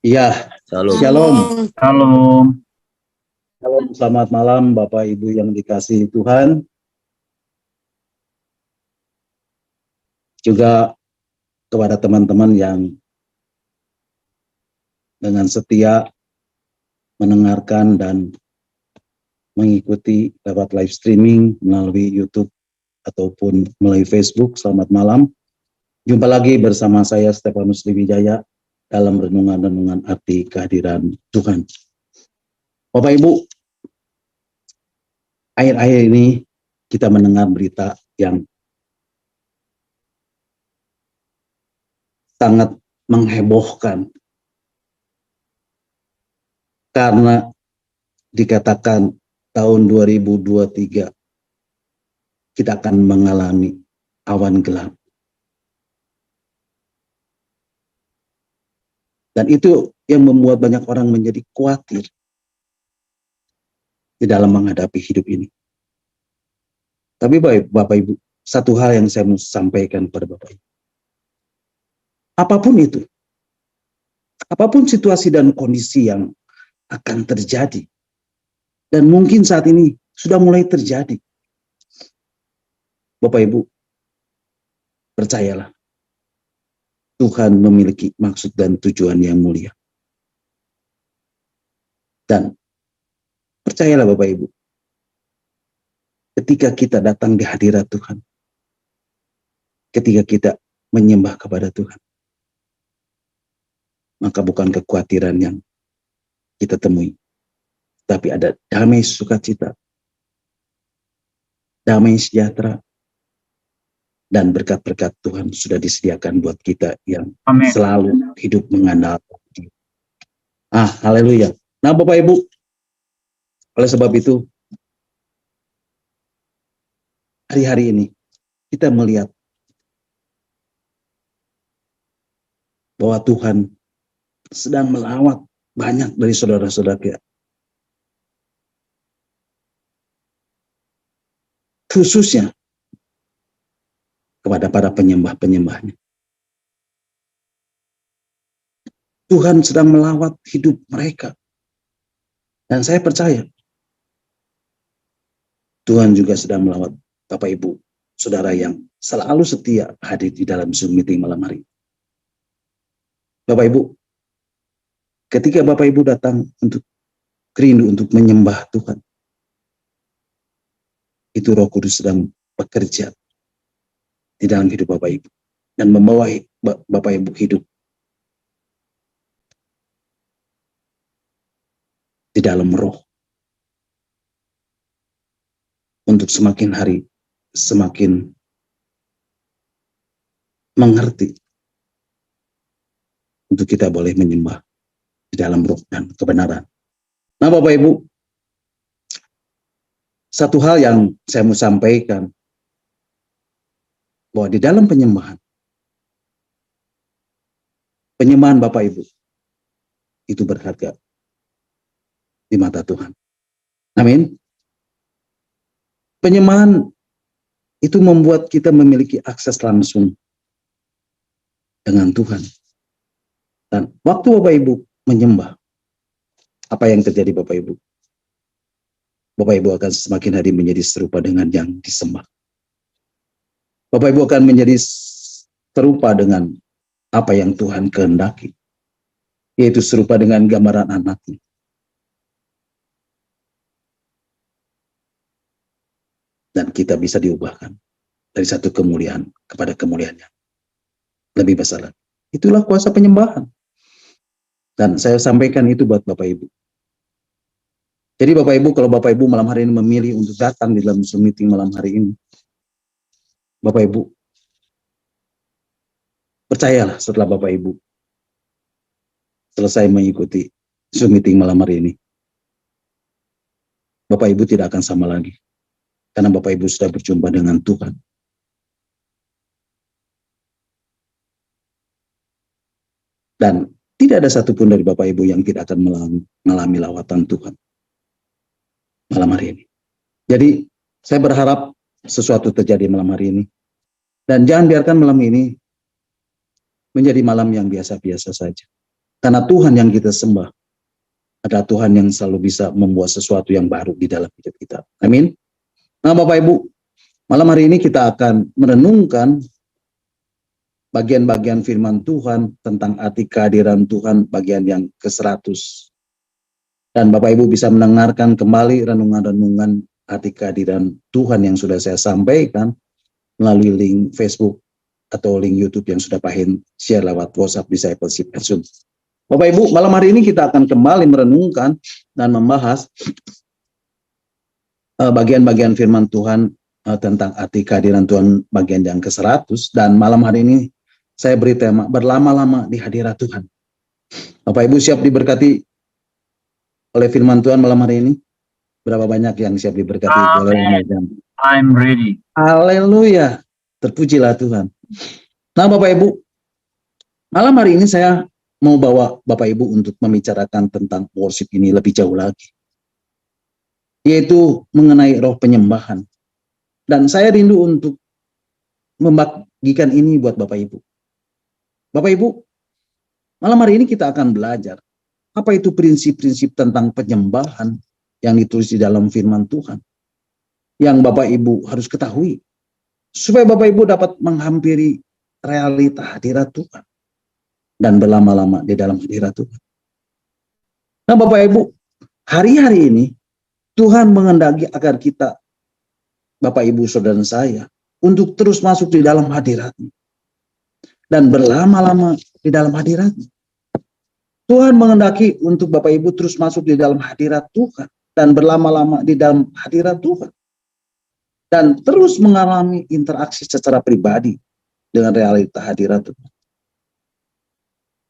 Iya, Shalom. Shalom. Shalom. Shalom, selamat malam Bapak Ibu yang dikasihi Tuhan. Juga kepada teman-teman yang dengan setia mendengarkan dan mengikuti lewat live streaming melalui YouTube ataupun melalui Facebook. Selamat malam. Jumpa lagi bersama saya Stefanus Diwijaya dalam renungan-renungan arti kehadiran Tuhan. Bapak Ibu, akhir-akhir ini kita mendengar berita yang sangat menghebohkan karena dikatakan tahun 2023 kita akan mengalami awan gelap. Dan itu yang membuat banyak orang menjadi khawatir di dalam menghadapi hidup ini. Tapi Bapak Ibu, satu hal yang saya mau sampaikan kepada Bapak Ibu. Apapun situasi dan kondisi yang akan terjadi, dan mungkin saat ini sudah mulai terjadi, Bapak Ibu, percayalah, Tuhan memiliki maksud dan tujuan yang mulia. Dan percayalah Bapak Ibu, ketika kita datang di hadirat Tuhan, ketika kita menyembah kepada Tuhan, maka bukan kekhawatiran yang kita temui, tapi ada damai sukacita, damai sejahtera, dan berkat-berkat Tuhan sudah disediakan buat kita yang Amin. selalu hidup mengandalkan Dia. Haleluya. Nah Bapak Ibu, oleh sebab itu, hari-hari ini kita melihat bahwa Tuhan sedang melawat banyak dari saudara-saudara kita. Khususnya kepada para penyembah-penyembahnya. Tuhan sedang melawat hidup mereka. Dan saya percaya Tuhan juga sedang melawat Bapak Ibu, saudara yang selalu setia hadir di dalam Zoom meeting malam hari. Bapak Ibu, ketika Bapak Ibu datang untuk rindu untuk menyembah Tuhan, itu Roh Kudus sedang bekerja di dalam hidup Bapak Ibu dan membawa Bapak Ibu hidup di dalam roh untuk semakin hari semakin mengerti untuk kita boleh menyembah di dalam roh dan kebenaran. Nah Bapak Ibu, satu hal yang saya mau sampaikan, bahwa di dalam penyembahan Bapak Ibu itu berharga di mata Tuhan. Amin. Penyembahan itu membuat kita memiliki akses langsung dengan Tuhan. Dan waktu Bapak Ibu menyembah, apa yang terjadi Bapak Ibu? Bapak Ibu akan semakin hari menjadi serupa dengan yang disembah. Bapak Ibu akan menjadi serupa dengan apa yang Tuhan kehendaki, yaitu serupa dengan gambaran anaknya. Dan kita bisa diubahkan dari satu kemuliaan kepada kemuliaan yang lebih besar. Itulah kuasa penyembahan. Dan saya sampaikan itu buat Bapak Ibu. Jadi Bapak Ibu, kalau Bapak Ibu malam hari ini memilih untuk datang di dalam Zoom meeting malam hari ini, Bapak Ibu, percayalah setelah Bapak Ibu selesai mengikuti Zoom meeting malam hari ini, Bapak Ibu tidak akan sama lagi. Karena Bapak Ibu sudah berjumpa dengan Tuhan. Dan tidak ada satupun dari Bapak Ibu yang tidak akan mengalami lawatan Tuhan malam hari ini. Jadi saya berharap sesuatu terjadi malam hari ini. Dan jangan biarkan malam ini menjadi malam yang biasa-biasa saja. Karena Tuhan yang kita sembah adalah Tuhan yang selalu bisa membuat sesuatu yang baru di dalam hidup kita. Amin. Nah, Bapak Ibu, malam hari ini kita akan merenungkan bagian-bagian firman Tuhan tentang arti kehadiran Tuhan bagian yang ke-100. Dan Bapak Ibu bisa mendengarkan kembali renungan-renungan arti kehadiran Tuhan yang sudah saya sampaikan melalui link Facebook atau link YouTube yang sudah Pak Hen share lewat WhatsApp Discipleship at Zoom. Bapak Ibu, malam hari ini kita akan kembali merenungkan dan membahas bagian-bagian firman Tuhan tentang arti kehadiran Tuhan bagian yang ke-100. Dan malam hari ini saya beri tema berlama-lama di hadirat Tuhan. Bapak Ibu siap diberkati oleh firman Tuhan malam hari ini? Berapa banyak yang siap diberkati? I'm ready. Haleluya. Terpujilah Tuhan. Nah Bapak Ibu, malam hari ini saya mau bawa Bapak Ibu untuk membicarakan tentang worship ini lebih jauh lagi. Yaitu mengenai roh penyembahan. Dan saya rindu untuk membagikan ini buat Bapak Ibu. Bapak Ibu, malam hari ini kita akan belajar apa itu prinsip-prinsip tentang penyembahan yang ditulis di dalam firman Tuhan. Yang Bapak Ibu harus ketahui. Supaya Bapak Ibu dapat menghampiri realita hadirat Tuhan. Dan berlama-lama di dalam hadirat Tuhan. Nah Bapak Ibu, hari-hari ini Tuhan menghendaki agar kita, Bapak Ibu saudara saya, untuk terus masuk di dalam hadirat-Nya. Dan berlama-lama di dalam hadirat-Nya. Tuhan menghendaki untuk Bapak Ibu terus masuk di dalam hadirat Tuhan. Dan berlama-lama di dalam hadirat Tuhan. Dan terus mengalami interaksi secara pribadi dengan realita hadirat Tuhan.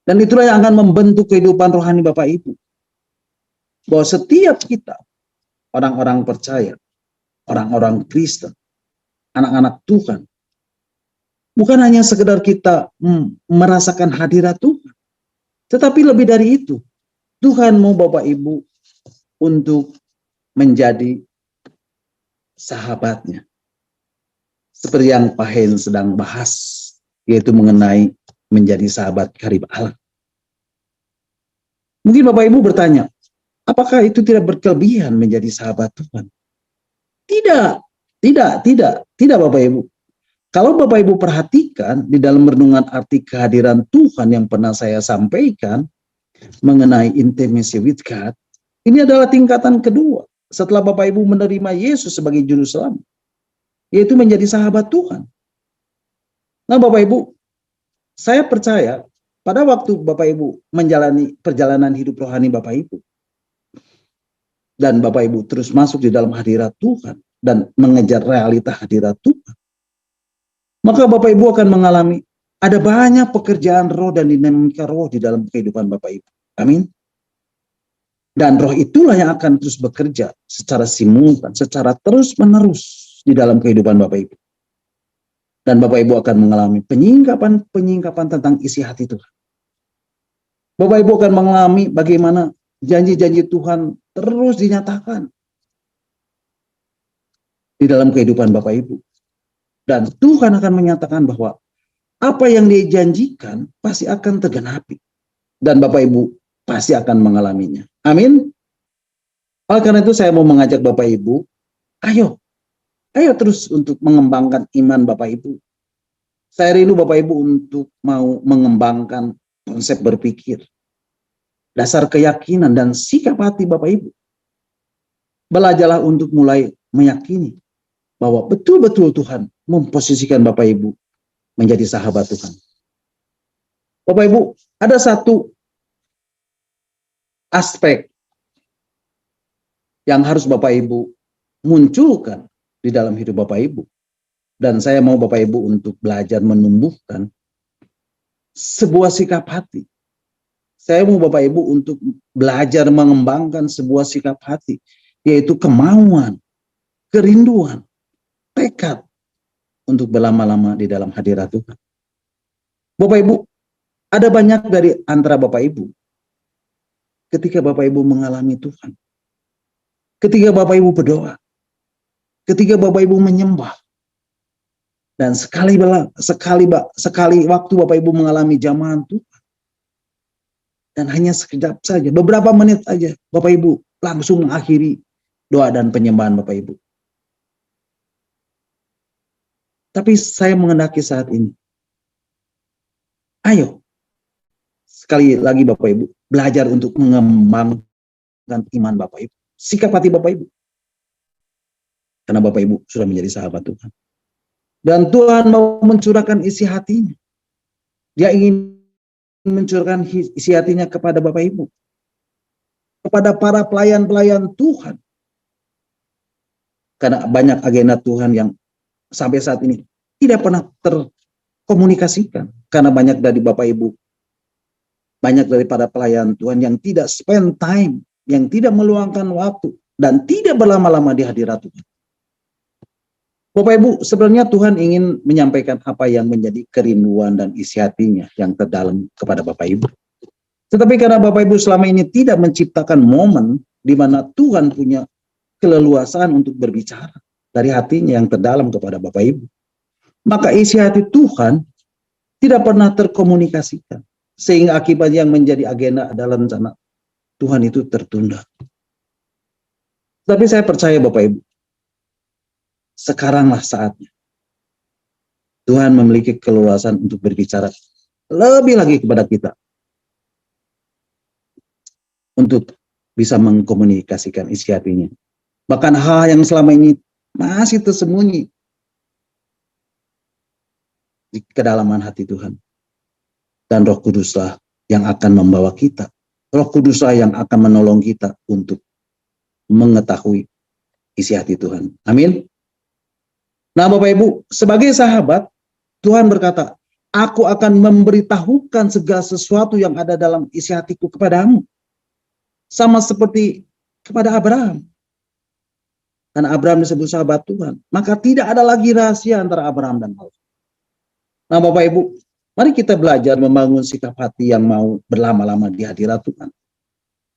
Dan itulah yang akan membentuk kehidupan rohani Bapak Ibu. Bahwa setiap kita, orang-orang percaya, orang-orang Kristen, anak-anak Tuhan, bukan hanya sekedar kita merasakan hadirat Tuhan. Tetapi lebih dari itu, Tuhan mau Bapak Ibu untuk menjadi sahabatnya. Seperti yang Pak Hen sedang bahas, yaitu mengenai menjadi sahabat karib Allah. Mungkin Bapak Ibu bertanya, apakah itu tidak berkelebihan menjadi sahabat Tuhan? Tidak Bapak Ibu. Kalau Bapak Ibu perhatikan di dalam renungan arti kehadiran Tuhan yang pernah saya sampaikan mengenai intimacy with God, ini adalah tingkatan kedua setelah Bapak Ibu menerima Yesus sebagai juru selamat, yaitu menjadi sahabat Tuhan. Nah Bapak Ibu, saya percaya pada waktu Bapak Ibu menjalani perjalanan hidup rohani Bapak Ibu, dan Bapak Ibu terus masuk di dalam hadirat Tuhan dan mengejar realita hadirat Tuhan, maka Bapak Ibu akan mengalami ada banyak pekerjaan roh dan dinamika roh di dalam kehidupan Bapak Ibu. Amin. Dan roh itulah yang akan terus bekerja secara simultan, secara terus-menerus di dalam kehidupan Bapak Ibu. Dan Bapak Ibu akan mengalami penyingkapan tentang isi hati Tuhan. Bapak Ibu akan mengalami bagaimana janji-janji Tuhan terus dinyatakan di dalam kehidupan Bapak Ibu. Dan Tuhan akan menyatakan bahwa apa yang Dia janjikan pasti akan tergenapi. Dan Bapak Ibu pasti akan mengalaminya. Amin. Oleh karena itu saya mau mengajak Bapak Ibu, ayo terus untuk mengembangkan iman Bapak Ibu. Saya rindu Bapak Ibu untuk mau mengembangkan konsep berpikir, dasar keyakinan dan sikap hati Bapak Ibu. Belajarlah untuk mulai meyakini bahwa betul-betul Tuhan memposisikan Bapak Ibu menjadi sahabat Tuhan. Bapak Ibu, ada satu aspek yang harus Bapak Ibu munculkan di dalam hidup Bapak Ibu. Dan saya mau Bapak Ibu untuk belajar menumbuhkan sebuah sikap hati. Saya mau Bapak Ibu untuk belajar mengembangkan sebuah sikap hati, yaitu kemauan, kerinduan, tekad untuk berlama-lama di dalam hadirat Tuhan. Bapak Ibu, ada banyak dari antara Bapak Ibu ketika Bapak Ibu mengalami Tuhan, ketika Bapak Ibu berdoa, ketika Bapak Ibu menyembah, dan sekali waktu Bapak Ibu mengalami jamahan Tuhan, Dan hanya sekejap saja, beberapa menit saja, Bapak Ibu langsung mengakhiri doa dan penyembahan Bapak Ibu. Tapi saya mengendaki saat ini, ayo, sekali lagi Bapak Ibu, belajar untuk mengembangkan iman Bapak Ibu, sikap hati Bapak Ibu. Karena Bapak Ibu sudah menjadi sahabat Tuhan. Dan Tuhan mau mencurahkan isi hatinya. Dia ingin mencurahkan isi hatinya kepada Bapak Ibu. Kepada para pelayan-pelayan Tuhan. Karena banyak agenda Tuhan yang sampai saat ini tidak pernah terkomunikasikan. Karena banyak dari Bapak Ibu, banyak daripada pelayan Tuhan yang tidak spend time, yang tidak meluangkan waktu, dan tidak berlama-lama di hadirat Tuhan. Bapak Ibu, sebenarnya Tuhan ingin menyampaikan apa yang menjadi kerinduan dan isi hatinya yang terdalam kepada Bapak Ibu. Tetapi karena Bapak Ibu selama ini tidak menciptakan momen di mana Tuhan punya keleluasaan untuk berbicara dari hatinya yang terdalam kepada Bapak Ibu, maka isi hati Tuhan tidak pernah terkomunikasikan. Sehingga akibat yang menjadi agenda adalah rencana Tuhan itu tertunda. Tapi saya percaya Bapak Ibu, sekaranglah saatnya Tuhan memiliki keleluasaan untuk berbicara lebih lagi kepada kita untuk bisa mengkomunikasikan isi hatinya. Bahkan hal yang selama ini masih tersembunyi di kedalaman hati Tuhan. Dan Roh Kuduslah yang akan membawa kita. Roh Kuduslah yang akan menolong kita untuk mengetahui isi hati Tuhan. Amin. Nah Bapak Ibu, sebagai sahabat, Tuhan berkata, aku akan memberitahukan segala sesuatu yang ada dalam isi hatiku kepadamu. Sama seperti kepada Abraham. Karena Abraham disebut sahabat Tuhan. Maka tidak ada lagi rahasia antara Abraham dan Allah. Nah Bapak Ibu, mari kita belajar membangun sikap hati yang mau berlama-lama di hadirat Tuhan.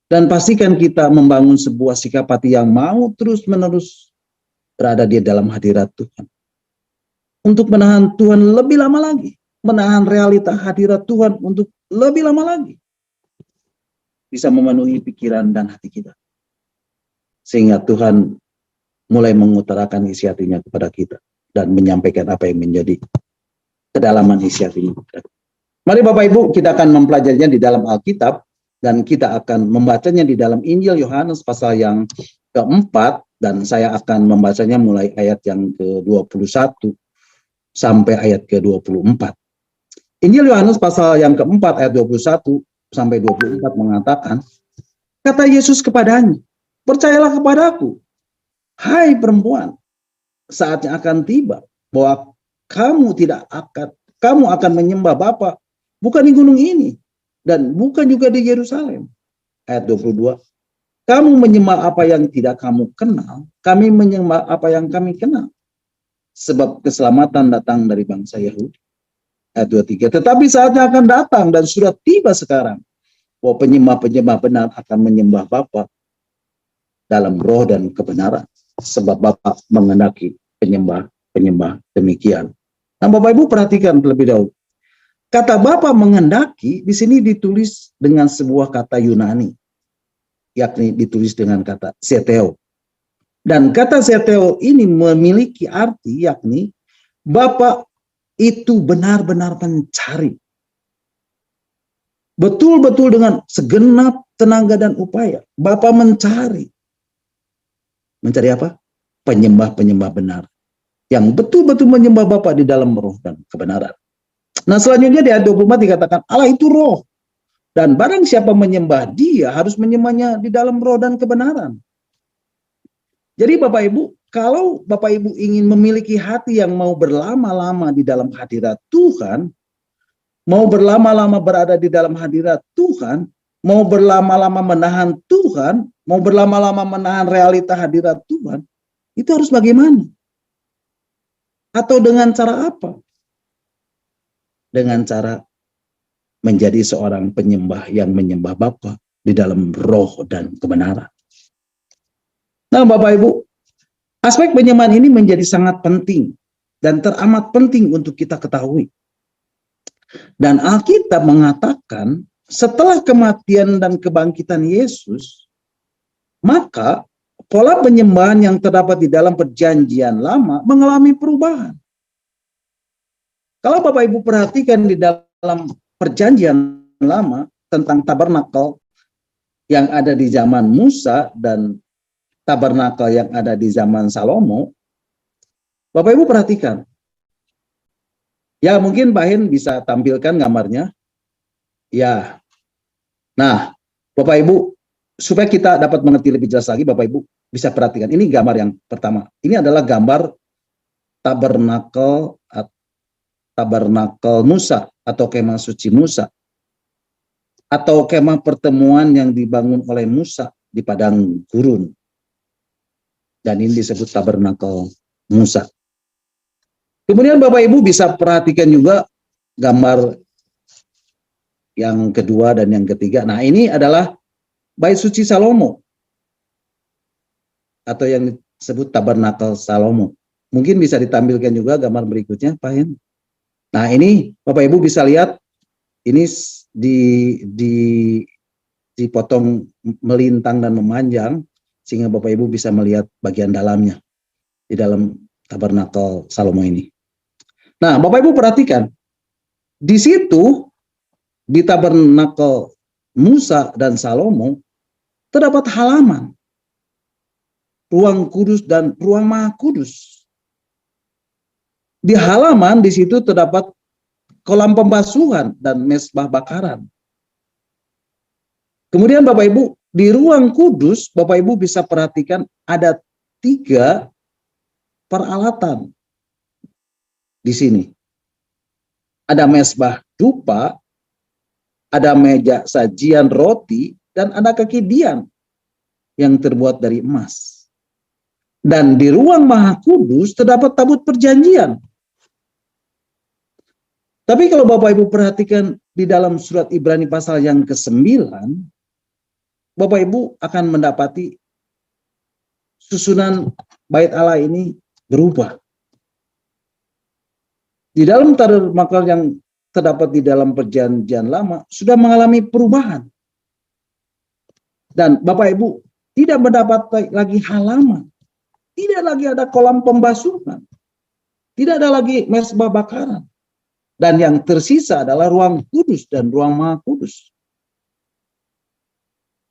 Dan pastikan kita membangun sebuah sikap hati yang mau terus-menerus berada di dalam hadirat Tuhan. Untuk menahan Tuhan lebih lama lagi. Menahan realita hadirat Tuhan untuk lebih lama lagi. Bisa memenuhi pikiran dan hati kita. Sehingga Tuhan mulai mengutarakan isi hatinya kepada kita. Dan menyampaikan apa yang menjadi kedalaman isi hatinya. Mari Bapak Ibu, kita akan mempelajarinya di dalam Alkitab. Dan kita akan membacanya di dalam Injil Yohanes pasal yang keempat. Dan saya akan membacanya mulai ayat yang ke-21 sampai ayat ke-24. Injil Yohanes pasal yang keempat ayat 21 sampai 24 mengatakan, kata Yesus kepadanya, percayalah kepadaku, hai perempuan, saatnya akan tiba bahwa kamu akan menyembah Bapa bukan di gunung ini dan bukan juga di Yerusalem. Ayat 22. Kamu menyembah apa yang tidak kamu kenal, kami menyembah apa yang kami kenal. Sebab keselamatan datang dari bangsa Yahudi. Ayat 23. Tetapi saatnya akan datang dan sudah tiba sekarang bahwa penyembah-penyembah benar akan menyembah Bapa dalam roh dan kebenaran. Sebab Bapa mengendaki penyembah demikian. Nah Bapak Ibu perhatikan terlebih dahulu. Kata Bapa mengendaki di sini ditulis dengan sebuah kata Yunani. Yakni ditulis dengan kata zeteo. Dan kata zeteo ini memiliki arti yakni Bapa itu benar-benar mencari. Betul-betul dengan segenap tenaga dan upaya. Bapa mencari. Mencari apa? Penyembah-penyembah benar. Yang betul-betul menyembah Bapa di dalam roh dan kebenaran. Nah selanjutnya di ayat 24 dikatakan Allah itu roh. Dan barang siapa menyembah dia harus menyembahnya di dalam roh dan kebenaran. Jadi Bapak Ibu, kalau Bapak Ibu ingin memiliki hati yang mau berlama-lama di dalam hadirat Tuhan, mau berlama-lama berada di dalam hadirat Tuhan, mau berlama-lama menahan Tuhan, mau berlama-lama menahan realita hadirat Tuhan, itu harus bagaimana? Atau dengan cara apa? Dengan cara menjadi seorang penyembah yang menyembah Bapa di dalam roh dan kebenaran. Nah Bapak Ibu, aspek penyembahan ini menjadi sangat penting dan teramat penting untuk kita ketahui. Dan Alkitab mengatakan setelah kematian dan kebangkitan Yesus, maka pola penyembahan yang terdapat di dalam perjanjian lama mengalami perubahan. Kalau Bapak Ibu perhatikan di dalam perjanjian lama tentang tabernakel yang ada di zaman Musa dan tabernakel yang ada di zaman Salomo, Bapak Ibu perhatikan. Ya, mungkin Pak Hen bisa tampilkan gambarnya. Ya. Nah, Bapak Ibu, supaya kita dapat mengerti lebih jelas lagi, Bapak Ibu bisa perhatikan. Ini gambar yang pertama. Ini adalah gambar tabernakel Musa atau kemah suci Musa, atau kemah pertemuan yang dibangun oleh Musa di padang gurun. Dan ini disebut tabernakel Musa. Kemudian Bapak Ibu bisa perhatikan juga gambar yang kedua dan yang ketiga. Nah, ini adalah bait suci Salomo atau yang disebut tabernakel Salomo. Mungkin bisa ditampilkan juga gambar berikutnya, Pak Hen. Nah, ini Bapak Ibu bisa lihat ini dipotong melintang dan memanjang sehingga Bapak Ibu bisa melihat bagian dalamnya di dalam tabernakel Salomo ini. Nah, Bapak Ibu perhatikan, di situ di tabernakel Musa dan Salomo terdapat halaman, ruang kudus dan ruang maha kudus. Di halaman di situ terdapat kolam pembasuhan dan mezbah bakaran. Kemudian Bapak Ibu, di ruang kudus Bapak Ibu bisa perhatikan ada 3 peralatan. Di sini ada mezbah dupa, ada meja sajian roti, dan ada kekidian yang terbuat dari emas. Dan di ruang maha kudus terdapat tabut perjanjian. Tapi kalau Bapak Ibu perhatikan di dalam surat Ibrani pasal yang ke-9, Bapak Ibu akan mendapati susunan bait Allah ini berubah. Di dalam tabernakel yang terdapat di dalam perjanjian lama sudah mengalami perubahan. Dan Bapak Ibu tidak mendapat lagi halaman. Tidak lagi ada kolam pembasuhan. Tidak ada lagi mezbah bakaran. Dan yang tersisa adalah ruang kudus dan ruang maha kudus.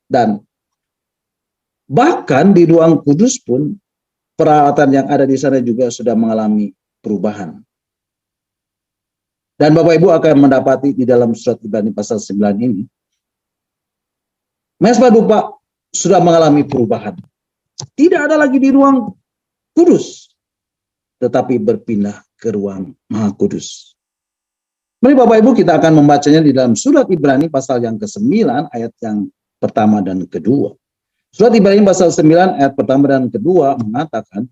Dan bahkan di ruang kudus pun peralatan yang ada di sana juga sudah mengalami perubahan. Dan Bapak Ibu akan mendapati di dalam surat Ibrani pasal 9 ini, mezbah dupa sudah mengalami perubahan. Tidak ada lagi di ruang kudus, tetapi berpindah ke ruang maha kudus. Mari Bapak Ibu kita akan membacanya di dalam surat Ibrani pasal yang ke-9 ayat yang pertama dan kedua. Surat Ibrani pasal 9 ayat pertama dan kedua mengatakan,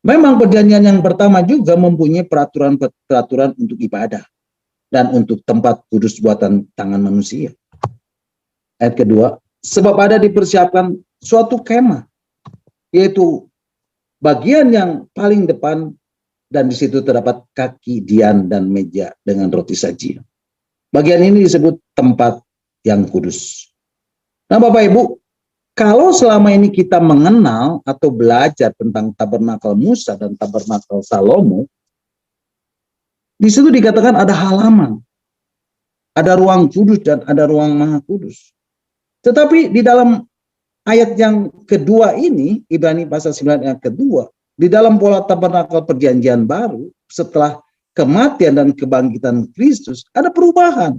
memang perjanjian yang pertama juga mempunyai peraturan untuk ibadah dan untuk tempat kudus buatan tangan manusia. Ayat kedua, sebab ada dipersiapkan suatu kemah, yaitu bagian yang paling depan, dan di situ terdapat kaki dian dan meja dengan roti sajian. Bagian ini disebut tempat yang kudus. Nah Bapak Ibu, kalau selama ini kita mengenal atau belajar tentang tabernakel Musa dan tabernakel Salomo, di situ dikatakan ada halaman, ada ruang kudus dan ada ruang maha kudus. Tetapi di dalam ayat yang kedua ini, Ibrani pasal 9 ayat kedua, di dalam pola tabernakel perjanjian baru, setelah kematian dan kebangkitan Kristus, ada perubahan.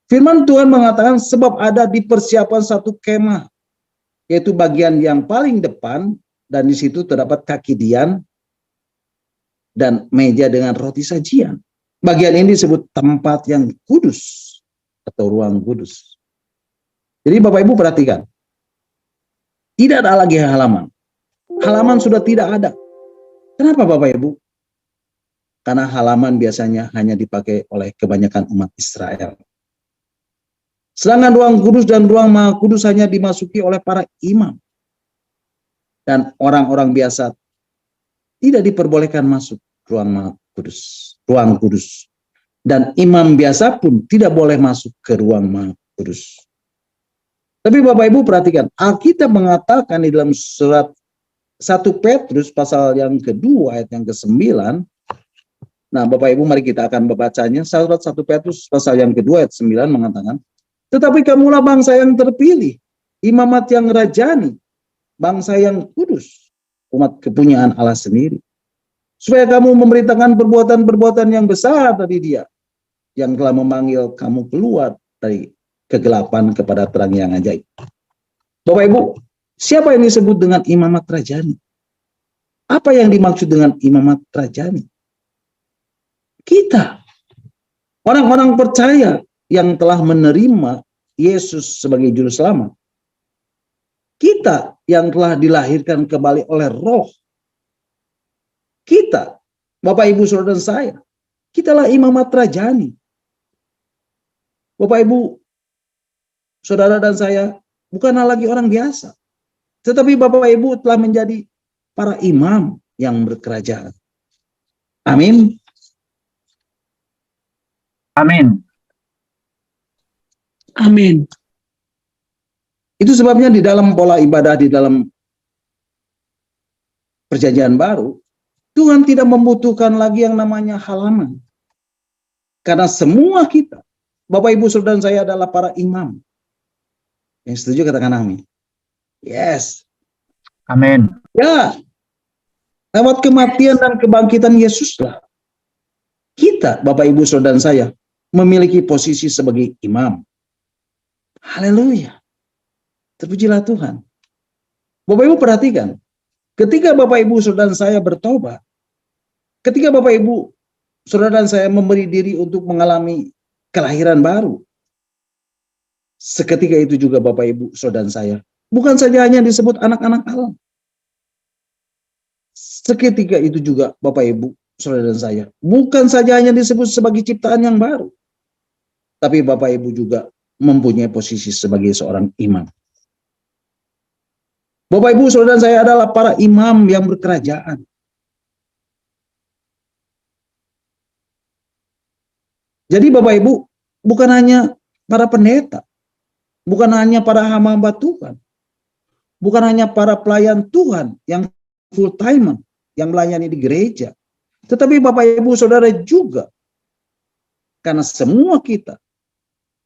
Firman Tuhan mengatakan sebab ada dipersiapkan satu kemah, yaitu bagian yang paling depan, dan di situ terdapat kaki dian dan meja dengan roti sajian. Bagian ini disebut tempat yang kudus atau ruang kudus. Jadi Bapak Ibu perhatikan, tidak ada lagi halaman. Halaman sudah tidak ada. Kenapa Bapak Ibu? Karena halaman biasanya hanya dipakai oleh kebanyakan umat Israel. Sedangkan ruang kudus dan ruang maha kudus hanya dimasuki oleh para imam. Dan orang-orang biasa tidak diperbolehkan masuk ruang maha kudus, ruang kudus. Dan imam biasa pun tidak boleh masuk ke ruang Maha Kudus. Tapi Bapak Ibu perhatikan, Alkitab mengatakan di dalam surat 1 Petrus pasal yang kedua ayat yang ke-9. Nah Bapak Ibu mari kita akan membacanya. Surat 1 Petrus pasal yang kedua ayat 9 mengatakan, tetapi kamulah bangsa yang terpilih, imamat yang rajani, bangsa yang kudus, umat kepunyaan Allah sendiri. Supaya kamu memberitakan perbuatan-perbuatan yang besar dari Dia, yang telah memanggil kamu keluar dari kegelapan kepada terang yang ajaib. Bapak Ibu, siapa yang disebut dengan imamat rajani? Apa yang dimaksud dengan imamat rajani? Kita, orang-orang percaya yang telah menerima Yesus sebagai juru selamat. Kita yang telah dilahirkan kembali oleh Roh. Kita, Bapak Ibu Saudara dan saya, kitalah imamat rajani. Bapak Ibu Saudara dan saya bukanlah lagi orang biasa, tetapi Bapak Ibu telah menjadi para imam yang berkerajaan. Amin. Amin. Amin. Itu sebabnya di dalam pola ibadah di dalam perjanjian baru, Tuhan tidak membutuhkan lagi yang namanya halaman. Karena semua kita, Bapak Ibu Saudara dan saya adalah para imam. Yang setuju katakan amin. Yes. Amin. Ya. Lewat kematian dan kebangkitan Yesuslah kita, Bapak Ibu Saudara dan saya, memiliki posisi sebagai imam. Haleluya. Terpujilah Tuhan. Bapak Ibu perhatikan, ketika Bapak Ibu Saudara dan saya bertobat, ketika Bapak Ibu Saudara dan saya memberi diri untuk mengalami kelahiran baru, seketika itu juga Bapak Ibu Saudara dan saya bukan saja hanya disebut anak-anak Allah. Seketika itu juga Bapak Ibu Saudara dan saya bukan saja hanya disebut sebagai ciptaan yang baru, tapi Bapak Ibu juga mempunyai posisi sebagai seorang imam. Bapak Ibu Saudara dan saya adalah para imam yang berkerajaan. Jadi Bapak Ibu bukan hanya para pendeta, bukan hanya para hamba Tuhan, bukan hanya para pelayan Tuhan yang full time yang melayani di gereja, tetapi Bapak Ibu Saudara juga, karena semua kita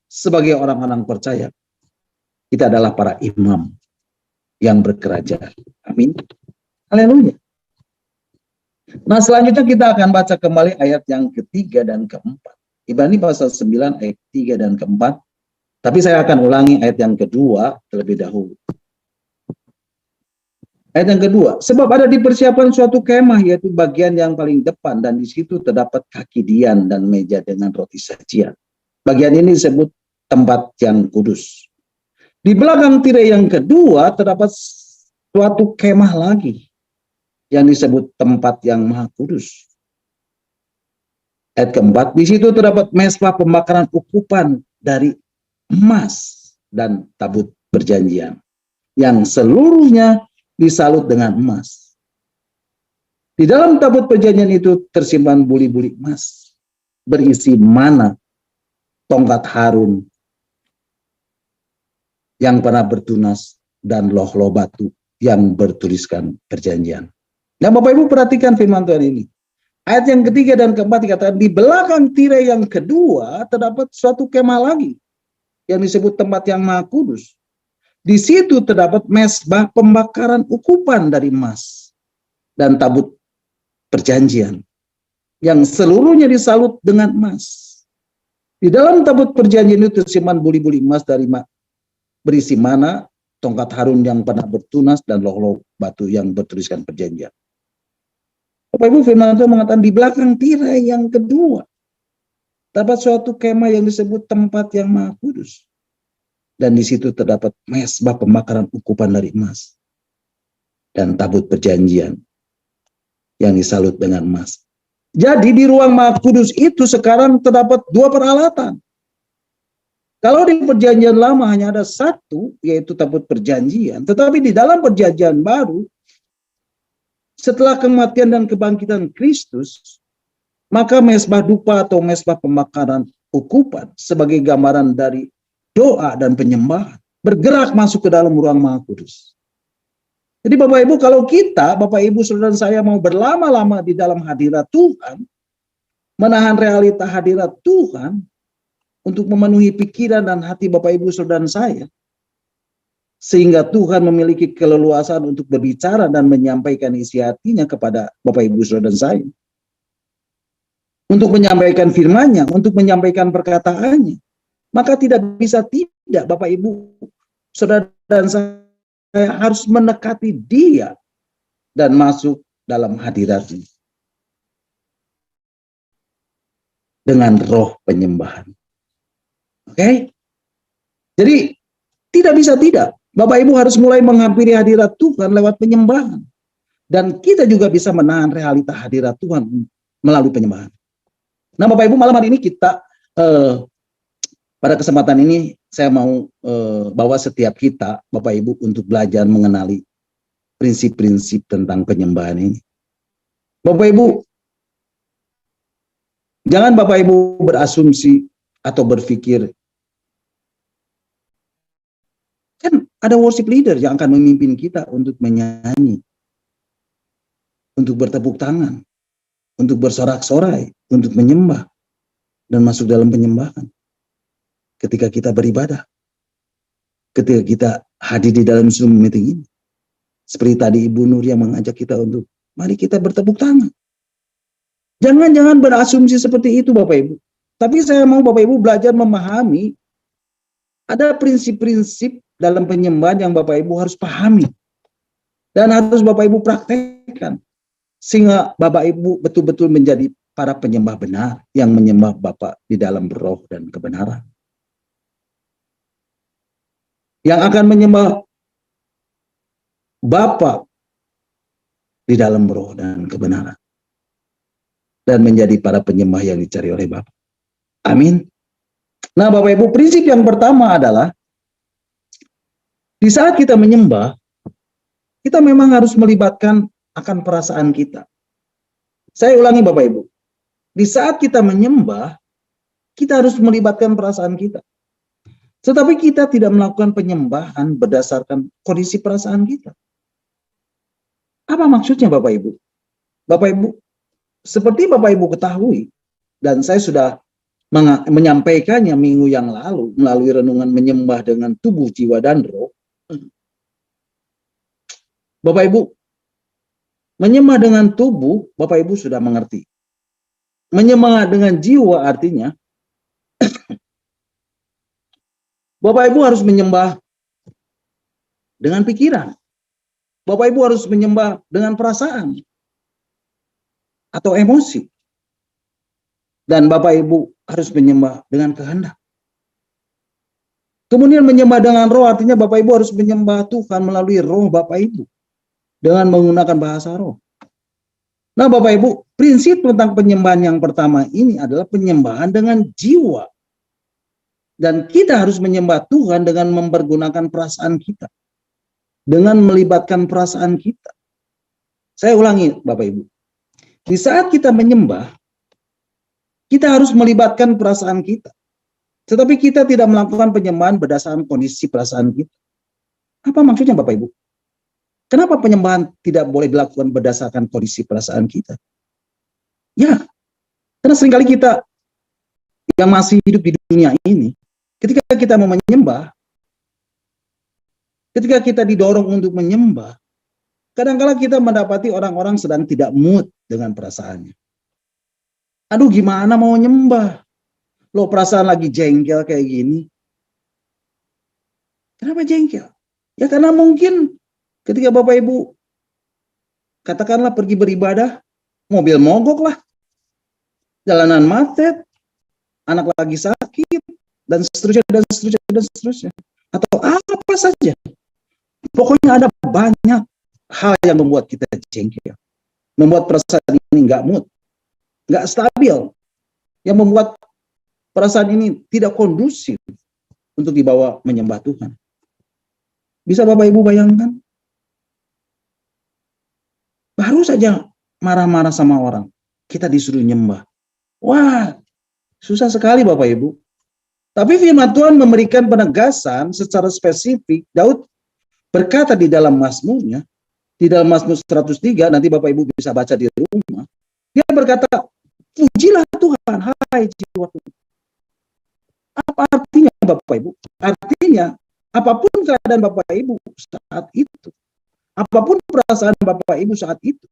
sebagai orang-orang percaya, kita adalah para imam yang berkerajaan. Amin. Haleluya. Nah selanjutnya kita akan baca kembali ayat yang ketiga dan keempat. Ibrani pasal 9 ayat 3 dan keempat. Tapi saya akan ulangi ayat yang kedua terlebih dahulu. Ayat yang kedua, sebab ada dipersiapkan suatu kemah, yaitu bagian yang paling depan, dan di situ terdapat kaki dian dan meja dengan roti sajian. Bagian ini disebut tempat yang kudus. Di belakang tirai yang kedua terdapat suatu kemah lagi yang disebut tempat yang maha kudus. Ayat keempat, di situ terdapat mezbah pembakaran ukupan dari emas dan tabut perjanjian yang seluruhnya disalut dengan emas. Di dalam tabut perjanjian itu tersimpan buli-buli emas berisi mana, tongkat Harun yang pernah bertunas, dan loh-loh batu yang bertuliskan perjanjian. Nah Bapak Ibu perhatikan firman Tuhan ini. Ayat yang ketiga dan keempat dikatakan di belakang tirai yang kedua terdapat suatu kemah lagi yang disebut tempat yang maha kudus. Di situ terdapat mezbah pembakaran ukupan dari emas dan tabut perjanjian yang seluruhnya disalut dengan emas. Di dalam tabut perjanjian itu tersimpan buli-buli emas dari berisi mana, tongkat Harun yang pernah bertunas, dan loh-loh batu yang bertuliskan perjanjian. Bapak Ibu firman Tuhan mengatakan di belakang tirai yang kedua terdapat suatu kemah yang disebut tempat yang maha kudus. Dan di situ terdapat mezbah pembakaran ukupan dari emas dan tabut perjanjian yang disalut dengan emas. Jadi di ruang maha kudus itu sekarang terdapat dua peralatan. Kalau di perjanjian lama hanya ada satu, yaitu tabut perjanjian. Tetapi di dalam perjanjian baru, setelah kematian dan kebangkitan Kristus, Maka mezbah dupa atau mezbah pembakaran ukupan sebagai gambaran dari doa dan penyembahan bergerak masuk ke dalam ruang Maha Kudus. Jadi Bapak Ibu, kalau kita, Bapak Ibu, saudara saya mau berlama-lama di dalam hadirat Tuhan, menahan realita hadirat Tuhan untuk memenuhi pikiran dan hati Bapak Ibu, saudara saya, sehingga Tuhan memiliki keleluasan untuk berbicara dan menyampaikan isi hatinya kepada Bapak Ibu, saudara saya. Untuk menyampaikan firman-Nya, untuk menyampaikan perkataannya. Maka tidak bisa tidak Bapak Ibu, saudara dan saya harus mendekati Dia dan masuk dalam hadirat-Nya dengan roh penyembahan. Oke? Jadi tidak bisa tidak. Bapak Ibu harus mulai menghampiri hadirat Tuhan lewat penyembahan. Dan kita juga bisa menahan realita hadirat Tuhan melalui penyembahan. Nah Bapak Ibu, malam hari ini kita pada kesempatan ini saya mau bawa setiap kita Bapak Ibu untuk belajar mengenali prinsip-prinsip tentang penyembahan ini. Bapak Ibu, jangan Bapak Ibu berasumsi atau berpikir kan ada worship leader yang akan memimpin kita untuk menyanyi, untuk bertepuk tangan, untuk bersorak-sorai, untuk menyembah, dan masuk dalam penyembahan. Ketika kita beribadah, ketika kita hadir di dalam Zoom meeting ini, seperti tadi Ibu Nur yang mengajak kita untuk, mari kita bertepuk tangan. Jangan berasumsi seperti itu Bapak Ibu. Tapi saya mau Bapak Ibu belajar memahami, ada prinsip-prinsip dalam penyembahan yang Bapak Ibu harus pahami. Dan harus Bapak Ibu praktekkan. Sehingga Bapak Ibu betul-betul menjadi para penyembah benar yang menyembah Bapa di dalam roh dan kebenaran. Yang akan menyembah Bapa di dalam roh dan kebenaran. Dan menjadi para penyembah yang dicari oleh Bapa. Amin. Nah Bapak Ibu, prinsip yang pertama adalah di saat kita menyembah, kita memang harus melibatkan akan perasaan kita. Saya ulangi Bapak Ibu. Di saat kita menyembah, kita harus melibatkan perasaan kita. Tetapi kita tidak melakukan penyembahan berdasarkan kondisi perasaan kita. Apa maksudnya Bapak Ibu? Bapak Ibu, seperti Bapak Ibu ketahui, dan saya sudah menyampaikannya minggu yang lalu melalui renungan menyembah dengan tubuh, jiwa, dan roh. Bapak Ibu, menyembah dengan tubuh, Bapak Ibu sudah mengerti. Menyembah dengan jiwa artinya, Bapak Ibu harus menyembah dengan pikiran. Bapak Ibu harus menyembah dengan perasaan atau emosi. Dan Bapak Ibu harus menyembah dengan kehendak. Kemudian menyembah dengan roh artinya Bapak Ibu harus menyembah Tuhan melalui roh Bapak Ibu. Dengan menggunakan bahasa roh. Nah Bapak Ibu, prinsip tentang penyembahan yang pertama ini adalah penyembahan dengan jiwa. Dan kita harus menyembah Tuhan dengan mempergunakan perasaan kita. Dengan melibatkan perasaan kita. Saya ulangi Bapak Ibu. Di saat kita menyembah, kita harus melibatkan perasaan kita. Tetapi kita tidak melakukan penyembahan berdasarkan kondisi perasaan kita. Apa maksudnya Bapak Ibu? Kenapa penyembahan tidak boleh dilakukan berdasarkan kondisi perasaan kita? Ya, karena seringkali kita yang masih hidup di dunia ini, ketika kita mau menyembah, ketika kita didorong untuk menyembah, kadang-kala kita mendapati orang-orang sedang tidak mood dengan perasaannya. Aduh, gimana mau nyembah? Loh, perasaan lagi jengkel kayak gini. Kenapa jengkel? Ya karena mungkin ketika Bapak Ibu katakanlah pergi beribadah, mobil mogok lah, jalanan macet, anak lagi sakit, dan seterusnya, dan seterusnya, dan seterusnya. Atau apa saja. Pokoknya ada banyak hal yang membuat kita jengkel. Membuat perasaan ini nggak mood, nggak stabil. Yang membuat perasaan ini tidak kondusif untuk dibawa menyembah Tuhan. Bisa Bapak Ibu bayangkan? Baru saja marah-marah sama orang, kita disuruh nyembah. Wah, susah sekali Bapak Ibu. Tapi firman Tuhan memberikan penegasan secara spesifik. Daud berkata di dalam Mazmurnya, di dalam Mazmur 103, nanti Bapak Ibu bisa baca di rumah. Dia berkata, pujilah Tuhan, hai jiwaku. Apa artinya Bapak Ibu? Artinya, apapun keadaan Bapak Ibu saat itu, apapun perasaan Bapak Ibu saat itu,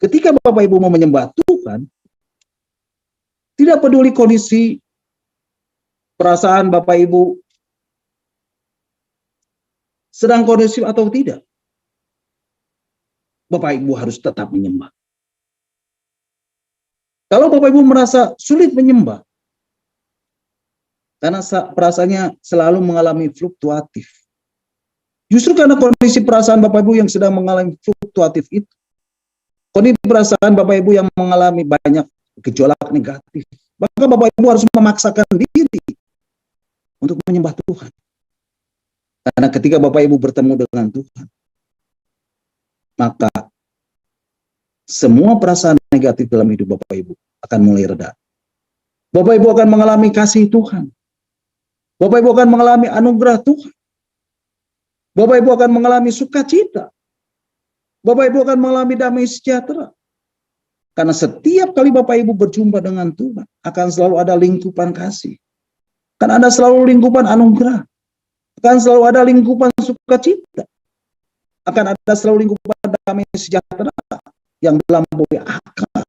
ketika Bapak Ibu mau menyembah Tuhan, tidak peduli kondisi perasaan Bapak Ibu sedang kondusif atau tidak, Bapak Ibu harus tetap menyembah. Kalau Bapak Ibu merasa sulit menyembah, karena perasaannya selalu mengalami fluktuatif. Justru karena kondisi perasaan Bapak Ibu yang sedang mengalami fluktuatif itu, kondisi perasaan Bapak Ibu yang mengalami banyak gejolak negatif, maka Bapak Ibu harus memaksakan diri untuk menyembah Tuhan. Karena ketika Bapak Ibu bertemu dengan Tuhan, maka semua perasaan negatif dalam hidup Bapak Ibu akan mulai reda. Bapak Ibu akan mengalami kasih Tuhan. Bapak Ibu akan mengalami anugerah Tuhan. Bapak Ibu akan mengalami sukacita. Bapak Ibu akan mengalami damai sejahtera. Karena setiap kali Bapak Ibu berjumpa dengan Tuhan, akan selalu ada lingkupan kasih. Akan ada selalu lingkupan anugerah. Akan selalu ada lingkupan sukacita. Akan ada selalu lingkupan damai sejahtera yang melampaui akal,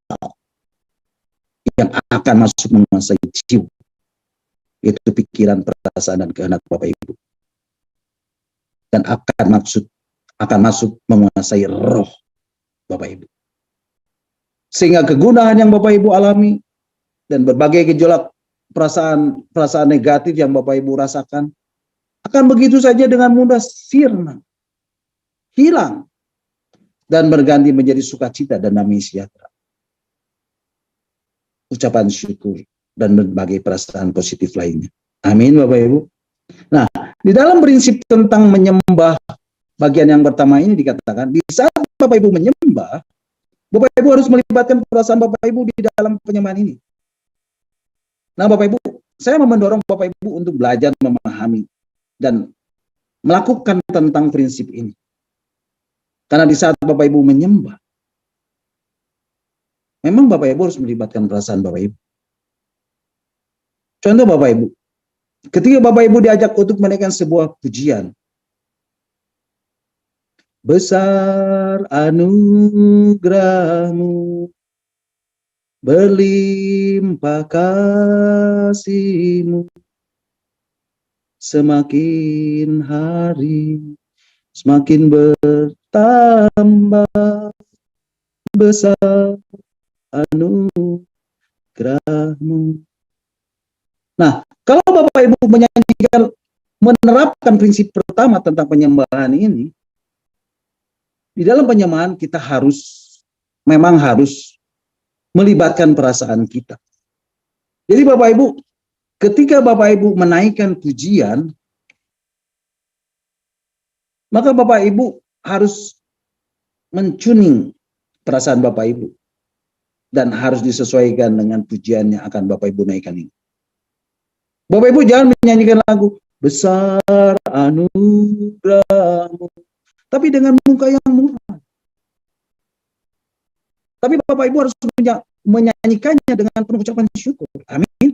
yang akan masuk menguasai jiwa. Itu pikiran, perasaan, dan kehendak Bapak Ibu. Dan akan masuk menguasai roh Bapak Ibu. Sehingga kegunaan yang Bapak Ibu alami dan berbagai gejolak perasaan negatif yang Bapak Ibu rasakan akan begitu saja dengan mudah sirna, hilang, dan berganti menjadi sukacita dan damai sejahtera. Ucapan syukur dan berbagai perasaan positif lainnya. Amin Bapak Ibu. Nah, di dalam prinsip tentang menyembah bagian yang pertama ini dikatakan, di saat Bapak Ibu menyembah, Bapak Ibu harus melibatkan perasaan Bapak Ibu di dalam penyembahan ini. Nah Bapak Ibu, saya mau mendorong Bapak Ibu untuk belajar memahami dan melakukan tentang prinsip ini. Karena di saat Bapak Ibu menyembah, memang Bapak Ibu harus melibatkan perasaan Bapak Ibu. Contoh Bapak Ibu, ketika Bapak Ibu diajak untuk menaikkan sebuah pujian, besar anugerahmu, berlimpah kasih-Mu, semakin hari semakin bertambah, besar anugerahmu. Nah, kalau Bapak Ibu menerapkan prinsip pertama tentang penyembahan ini, di dalam penyembahan kita memang harus melibatkan perasaan kita. Jadi Bapak Ibu, ketika Bapak Ibu menaikkan pujian, maka Bapak Ibu harus mentuning perasaan Bapak Ibu dan harus disesuaikan dengan pujian yang akan Bapak Ibu naikkan ini. Bapak Ibu jangan menyanyikan lagu besar anugerahmu, tapi dengan muka yang murah. Tapi Bapak Ibu harus menyanyikannya dengan penuh ucapan syukur. Amin.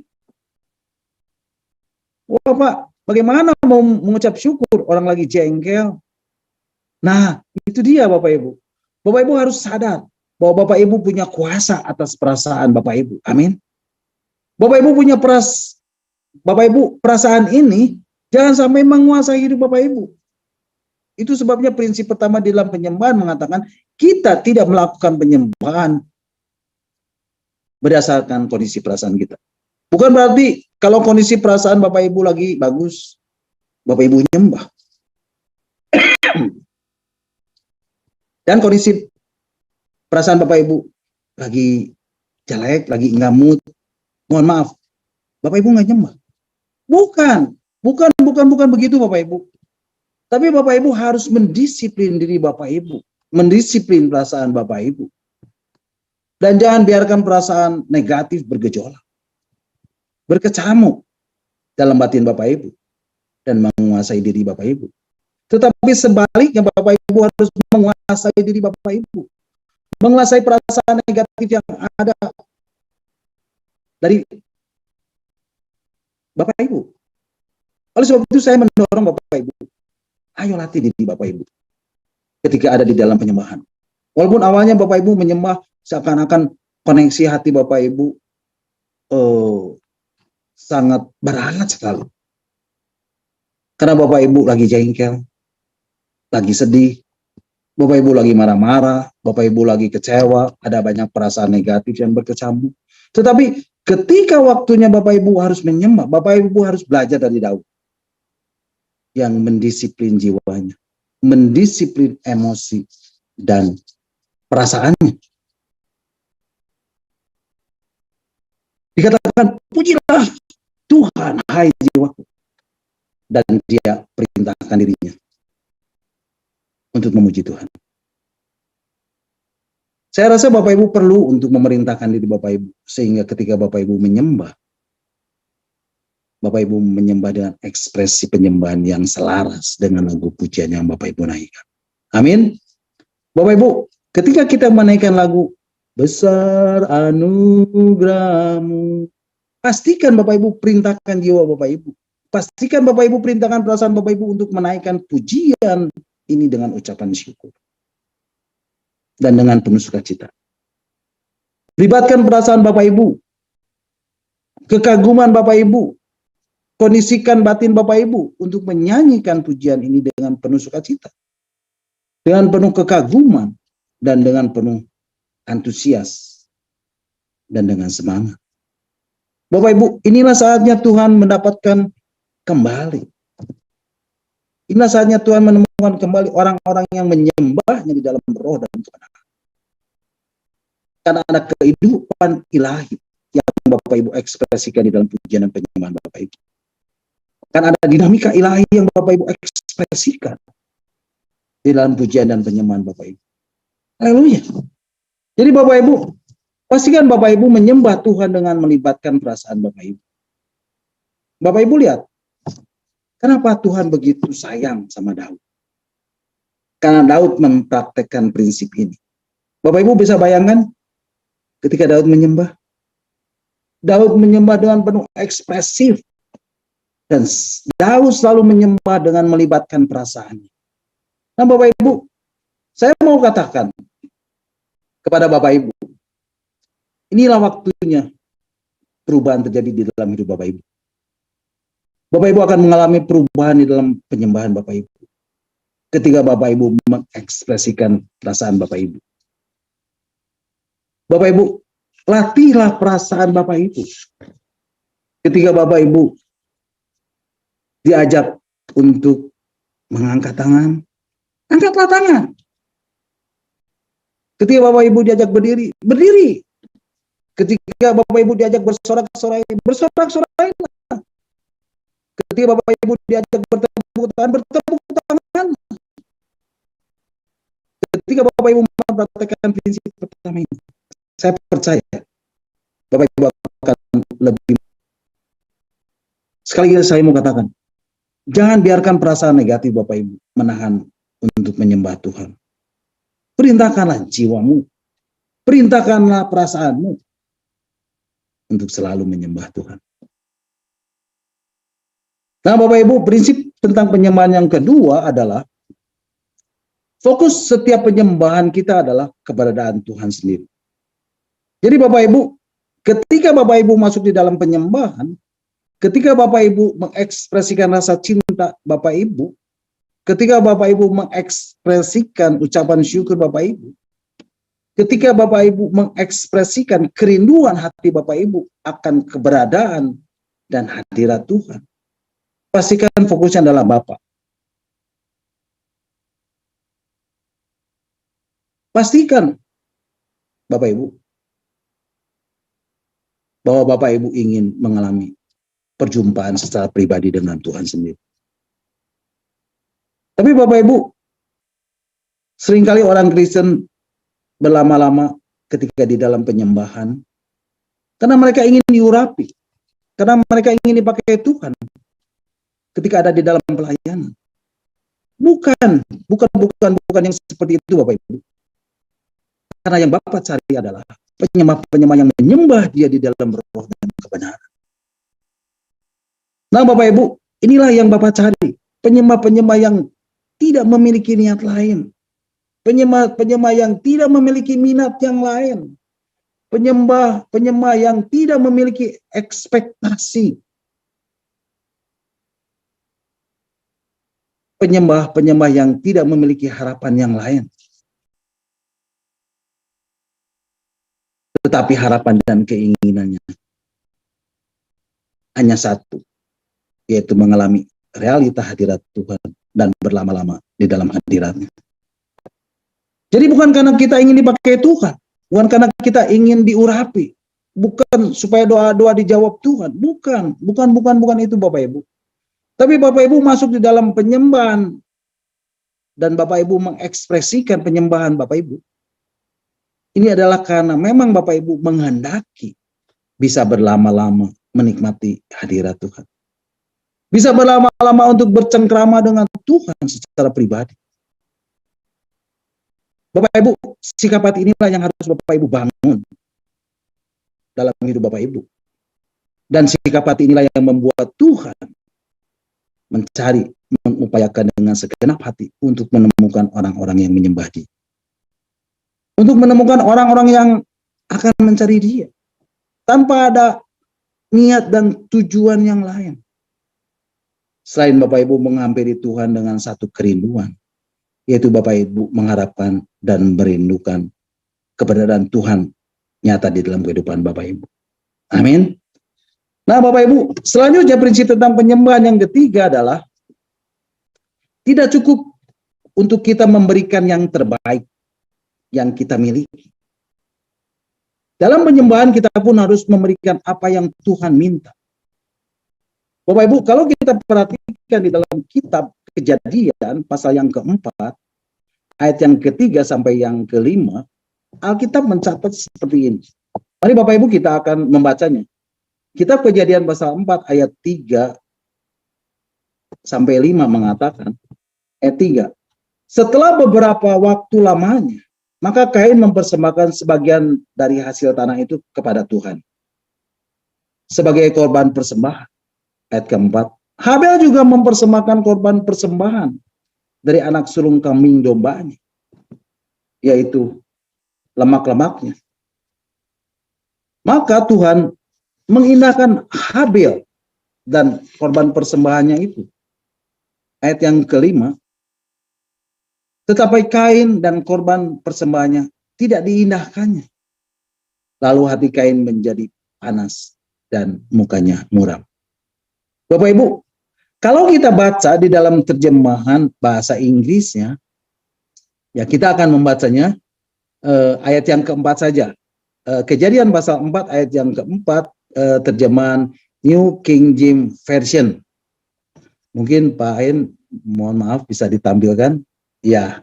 Wah Pak, bagaimana mau mengucap syukur orang lagi jengkel? Nah, itu dia Bapak Ibu. Bapak Ibu harus sadar bahwa Bapak Ibu punya kuasa atas perasaan Bapak Ibu. Amin. Bapak Ibu punya perasaan ini jangan sampai menguasai hidup Bapak Ibu. Itu sebabnya prinsip pertama di dalam penyembahan mengatakan kita tidak melakukan penyembahan berdasarkan kondisi perasaan kita. Bukan berarti kalau kondisi perasaan Bapak Ibu lagi bagus, Bapak Ibu nyembah. Dan kondisi perasaan Bapak Ibu lagi jelek, lagi enggak mood, mohon maaf, Bapak Ibu nggak nyembah. Bukan begitu Bapak Ibu. Tapi Bapak Ibu harus mendisiplin diri Bapak Ibu, mendisiplin perasaan Bapak Ibu. Dan jangan biarkan perasaan negatif bergejolak. berkecamuk dalam batin Bapak Ibu dan menguasai diri Bapak Ibu. Tetapi sebaliknya Bapak Ibu harus menguasai diri Bapak Ibu, menguasai perasaan negatif yang ada dari Bapak Ibu. Oleh sebab itu saya mendorong Bapak Ibu, ayo latih diri Bapak Ibu ketika ada di dalam penyembahan. Walaupun awalnya Bapak Ibu menyembah seakan-akan koneksi hati Bapak Ibu sangat berhangat sekali. Karena Bapak Ibu lagi jengkel, lagi sedih, Bapak Ibu lagi marah-marah, Bapak Ibu lagi kecewa, ada banyak perasaan negatif yang berkecamuk. Tetapi ketika waktunya Bapak Ibu harus menyembah, Bapak Ibu harus belajar dari Daud yang mendisiplin jiwanya, mendisiplin emosi dan perasaannya. Dikatakan, pujilah Tuhan, hai jiwaku. Dan dia perintahkan dirinya untuk memuji Tuhan. Saya rasa Bapak Ibu perlu untuk memerintahkan diri Bapak Ibu, sehingga ketika Bapak Ibu menyembah, Bapak Ibu menyembah dengan ekspresi penyembahan yang selaras dengan lagu pujian yang Bapak Ibu naikkan. Amin. Bapak Ibu, ketika kita menaikkan lagu besar anugerahmu, pastikan Bapak Ibu perintahkan jiwa Bapak Ibu. Pastikan Bapak Ibu perintahkan perasaan Bapak Ibu untuk menaikkan pujian ini dengan ucapan syukur. Dan dengan penuh sukacita. Libatkan perasaan Bapak Ibu, kekaguman Bapak Ibu, kondisikan batin Bapak Ibu untuk menyanyikan pujian ini dengan penuh sukacita, dengan penuh kekaguman, dan dengan penuh antusias, dan dengan semangat. Bapak Ibu, inilah saatnya Tuhan mendapatkan kembali. Inilah saatnya Tuhan menemukan kembali orang-orang yang menyembahnya di dalam roh dan kebenaran. Karena ada kehidupan ilahi yang Bapak Ibu ekspresikan di dalam pujian dan penyembahan Bapak Ibu. Karena ada dinamika ilahi yang Bapak Ibu ekspresikan di dalam pujian dan penyembahan Bapak Ibu. Haleluya. Jadi Bapak Ibu, pastikan Bapak Ibu menyembah Tuhan dengan melibatkan perasaan Bapak Ibu. Bapak Ibu lihat, kenapa Tuhan begitu sayang sama Daud? Karena Daud mempraktekkan prinsip ini. Bapak Ibu bisa bayangkan ketika Daud menyembah? Daud menyembah dengan penuh ekspresif. Dan Daud selalu menyembah dengan melibatkan perasaannya. Nah Bapak Ibu, saya mau katakan kepada Bapak Ibu, inilah waktunya perubahan terjadi di dalam hidup Bapak Ibu. Bapak Ibu akan mengalami perubahan di dalam penyembahan Bapak Ibu. Ketika Bapak Ibu mengekspresikan perasaan Bapak Ibu. Bapak Ibu, latihlah perasaan Bapak Ibu. Ketika Bapak Ibu diajak untuk mengangkat tangan, angkatlah tangan. Ketika Bapak Ibu diajak berdiri, berdiri. Ketika Bapak Ibu diajak bersorak-sorai, bersorak-sorailah. Ketika Bapak Ibu diajak bertepuk tangan, bertepuk tangan. Ketika Bapak Ibu mempraktikkan prinsip pertama ini, saya percaya Bapak Ibu akan lebih. Sekali lagi saya mau katakan, jangan biarkan perasaan negatif Bapak Ibu menahan untuk menyembah Tuhan. Perintahkanlah jiwamu, perintahkanlah perasaanmu untuk selalu menyembah Tuhan. Nah Bapak Ibu, prinsip tentang penyembahan yang kedua adalah fokus setiap penyembahan kita adalah keberadaan Tuhan sendiri. Jadi Bapak Ibu, ketika Bapak Ibu masuk di dalam penyembahan, ketika Bapak Ibu mengekspresikan rasa cinta Bapak Ibu, ketika Bapak Ibu mengekspresikan ucapan syukur Bapak Ibu, ketika Bapak Ibu mengekspresikan kerinduan hati Bapak Ibu akan keberadaan dan hadirat Tuhan, pastikan fokusnya adalah Bapak. Pastikan Bapak Ibu bahwa Bapak Ibu ingin mengalami perjumpaan secara pribadi dengan Tuhan sendiri. Tapi Bapak Ibu, seringkali orang Kristen berlama-lama ketika di dalam penyembahan, karena mereka ingin diurapi. karena mereka ingin dipakai Tuhan ketika ada di dalam pelayanan. Bukan yang seperti itu Bapak Ibu. Karena yang Bapak cari adalah penyembah-penyembah yang menyembah Dia di dalam roh dan kebenaran. Nah Bapak Ibu, inilah yang Bapak cari. Penyembah-penyembah yang tidak memiliki niat lain. Penyembah-penyembah yang tidak memiliki minat yang lain. Penyembah-penyembah yang tidak memiliki ekspektasi. Penyembah-penyembah yang tidak memiliki harapan yang lain. Tetapi harapan dan keinginannya hanya satu, yaitu mengalami realita hadirat Tuhan dan berlama-lama di dalam hadiratnya. Jadi bukan karena kita ingin dipakai Tuhan, bukan karena kita ingin diurapi, bukan supaya doa-doa dijawab Tuhan, bukan itu Bapak Ibu. Tapi Bapak Ibu masuk di dalam penyembahan dan Bapak Ibu mengekspresikan penyembahan Bapak Ibu. Ini adalah karena memang Bapak Ibu menghendaki bisa berlama-lama menikmati hadirat Tuhan. Bisa berlama-lama untuk bercengkrama dengan Tuhan secara pribadi. Bapak Ibu, sikap hati inilah yang harus Bapak Ibu bangun dalam hidup Bapak Ibu. Dan sikap hati inilah yang membuat Tuhan mencari, mengupayakan dengan segenap hati untuk menemukan orang-orang yang menyembah Dia. Untuk menemukan orang-orang yang akan mencari Dia. Tanpa ada niat dan tujuan yang lain. Selain Bapak Ibu menghampiri Tuhan dengan satu kerinduan. Yaitu Bapak Ibu mengharapkan dan merindukan keberadaan Tuhan nyata di dalam kehidupan Bapak Ibu. Amin. Nah Bapak Ibu, selanjutnya prinsip tentang penyembahan yang ketiga adalah tidak cukup untuk kita memberikan yang terbaik yang kita miliki. Dalam penyembahan kita pun harus memberikan apa yang Tuhan minta. Bapak Ibu, kalau kita perhatikan di dalam kitab Kejadian pasal yang keempat, ayat yang ketiga sampai yang kelima, Alkitab mencatat seperti ini. Mari Bapak Ibu kita akan membacanya. Kitab Kejadian pasal 4 ayat 3 sampai 5 mengatakan, ayat 3, setelah beberapa waktu lamanya, maka Kain mempersembahkan sebagian dari hasil tanah itu kepada Tuhan sebagai korban persembahan. Ayat keempat, Habel juga mempersembahkan korban persembahan dari anak sulung kambing dombanya, yaitu lemak-lemaknya. Maka Tuhan mengindahkan Habel dan korban persembahannya itu. Ayat yang kelima, tetapi Kain dan korban persembahannya tidak diindahkannya. Lalu hati Kain menjadi panas dan mukanya muram. Bapak Ibu, kalau kita baca di dalam terjemahan bahasa Inggrisnya, ya kita akan membacanya ayat yang keempat saja. Kejadian pasal 4 ayat yang keempat, terjemahan New King James Version. Mungkin Pak Ain, mohon maaf bisa ditampilkan. Ya,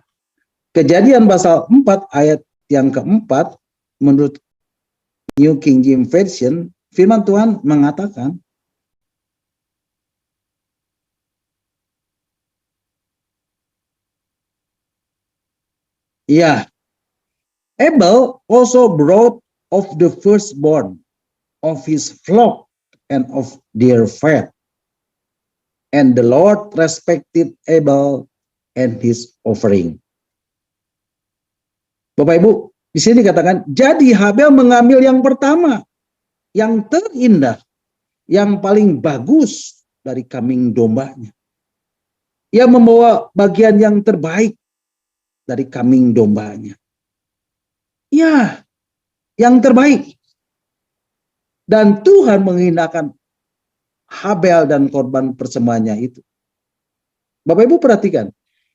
Kejadian pasal 4 ayat yang keempat, menurut New King James Version, firman Tuhan mengatakan, ya, Abel also brought of the firstborn of his flock and of their fat. And the Lord respected Abel and his offering. Bapak Ibu, di sini dikatakan, jadi Habel mengambil yang pertama, yang terindah, yang paling bagus dari kambing dombanya. Ia membawa bagian yang terbaik dari kambing dombanya. Ya, yang terbaik. Dan Tuhan mengindahkan Habel dan korban persembahannya itu. Bapak Ibu perhatikan,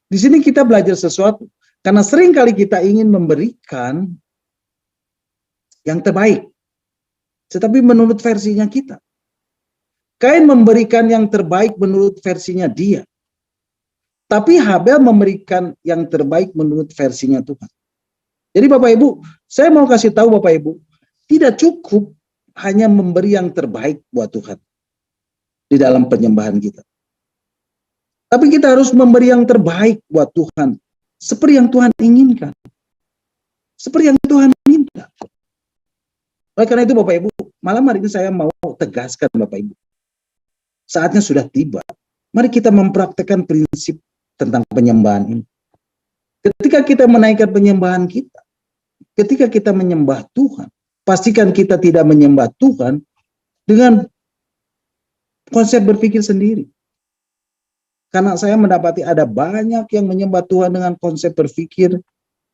di sini kita belajar sesuatu. Karena sering kali kita ingin memberikan yang terbaik. Tetapi menurut versinya kita. Kain memberikan yang terbaik menurut versinya dia. Tapi Habel memberikan yang terbaik menurut versinya Tuhan. Jadi Bapak Ibu, saya mau kasih tahu Bapak Ibu, tidak cukup hanya memberi yang terbaik buat Tuhan. di dalam penyembahan kita. Tapi kita harus memberi yang terbaik buat Tuhan, seperti yang Tuhan inginkan, seperti yang Tuhan minta. Oleh karena itu Bapak Ibu, malam hari ini saya mau tegaskan Bapak Ibu, saatnya sudah tiba. Mari kita mempraktekkan prinsip tentang penyembahan ini. Ketika kita menaikkan penyembahan kita, ketika kita menyembah Tuhan, pastikan kita tidak menyembah Tuhan dengan konsep berpikir sendiri. Karena saya mendapati ada banyak yang menyembah Tuhan dengan konsep berpikir,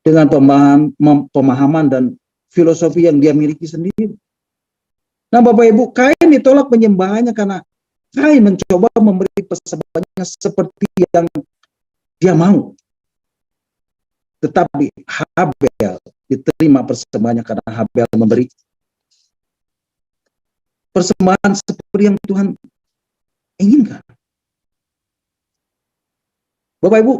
dengan pemahaman dan filosofi yang dia miliki sendiri. Nah Bapak Ibu, Kain ditolak penyembahannya karena Kain mencoba memberi persembahannya seperti yang dia mau. Tetapi Habel diterima persembahannya karena Habel memberi persembahan seperti yang Tuhan inginkan. Bapak Ibu,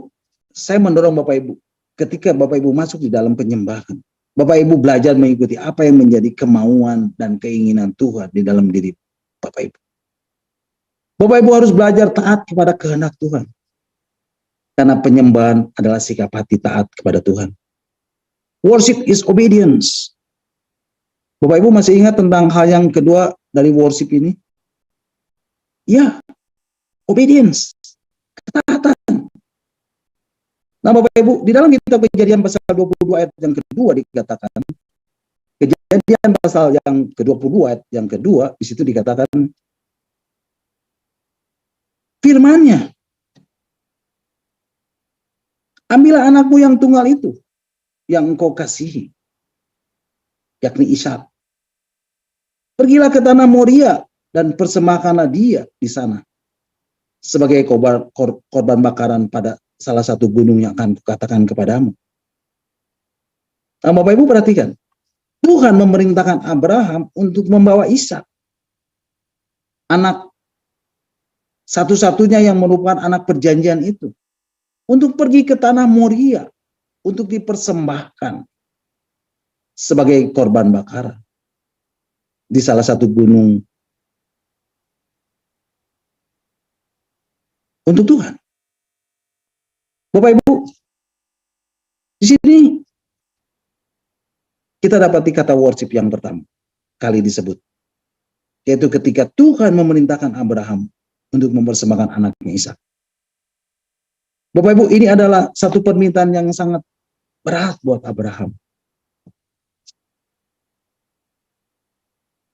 saya mendorong Bapak Ibu, ketika Bapak Ibu masuk di dalam penyembahan, Bapak Ibu belajar mengikuti apa yang menjadi kemauan dan keinginan Tuhan di dalam diri Bapak Ibu. Bapak Ibu harus belajar taat kepada kehendak Tuhan. Karena penyembahan adalah sikap hati taat kepada Tuhan. Worship is obedience. Bapak Ibu masih ingat tentang hal yang kedua dari worship ini? Ya, obedience, ketaatan. Nah Bapak Ibu, di dalam kitab Kejadian pasal 22 ayat yang kedua dikatakan, Kejadian pasal yang ke-22 ayat yang kedua, di situ dikatakan firman-Nya, ambillah anakmu yang tunggal itu, yang engkau kasihi, yakni Ishak. Pergilah ke tanah Moria dan persembahkanlah dia di sana sebagai korban bakaran pada salah satu gunung yang akan kukatakan kepadamu. Nah, Bapak Ibu perhatikan, Tuhan memerintahkan Abraham untuk membawa Ishak, anak satu-satunya yang merupakan anak perjanjian itu, untuk pergi ke tanah Moria untuk dipersembahkan sebagai korban bakaran di salah satu gunung untuk Tuhan. Bapak Ibu, di sini kita dapati kata worship yang pertama kali disebut, yaitu ketika Tuhan memerintahkan Abraham untuk mempersembahkan anaknya Ishak. Bapak Ibu, ini adalah satu permintaan yang sangat berat buat Abraham.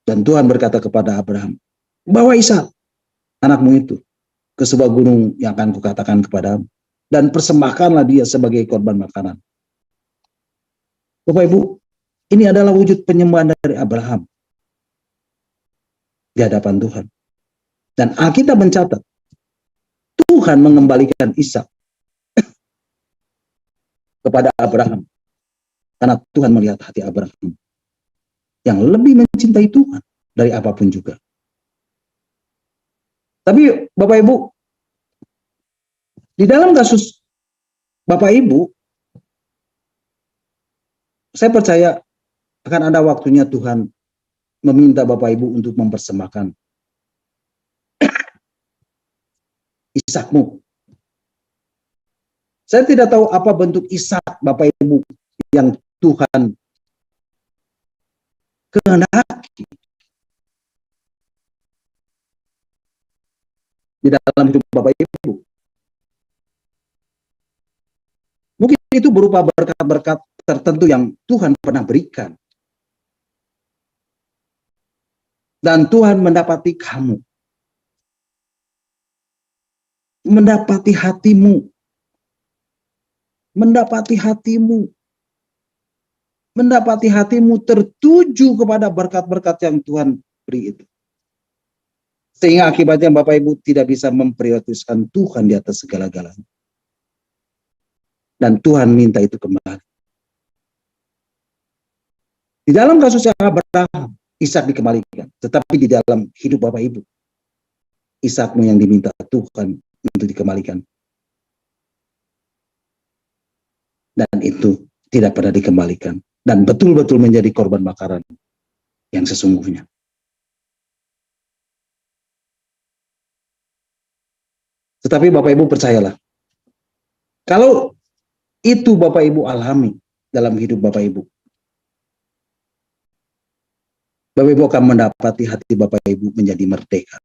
Dan Tuhan berkata kepada Abraham, bawa Ishak, anakmu itu, ke sebuah gunung yang akan kukatakan kepadamu, dan persembahkanlah dia sebagai korban makanan. Bapak Ibu, ini adalah wujud penyembahan dari Abraham di hadapan Tuhan. Dan Alkitab mencatat, Tuhan mengembalikan Ishak kepada Abraham. Karena Tuhan melihat hati Abraham yang lebih mencintai Tuhan dari apapun juga. Tapi Bapak Ibu, di dalam kasus Bapak Ibu, saya percaya akan ada waktunya Tuhan meminta Bapak Ibu untuk mempersembahkan Ishakmu. Saya tidak tahu apa bentuk Ishak Bapak Ibu yang Tuhan kehendaki di dalam hidup Bapak Ibu. Mungkin itu berupa berkat-berkat tertentu yang Tuhan pernah berikan. Dan Tuhan mendapati kamu. Mendapati hatimu. Mendapati hatimu. Mendapati hatimu tertuju kepada berkat-berkat yang Tuhan beri itu. Sehingga akibatnya Bapak Ibu tidak bisa memprioritaskan Tuhan di atas segala-galanya. Dan Tuhan minta itu kembali. Di dalam kasus Abraham, Ishak dikembalikan. Tetapi di dalam hidup Bapak Ibu, Ishakmu yang diminta Tuhan untuk dikembalikan. Dan itu tidak pernah dikembalikan. Dan betul-betul menjadi korban bakaran yang sesungguhnya. Tetapi Bapak Ibu percayalah, kalau itu Bapak Ibu alami dalam hidup Bapak Ibu, Bapak Ibu akan mendapati hati Bapak Ibu menjadi merdeka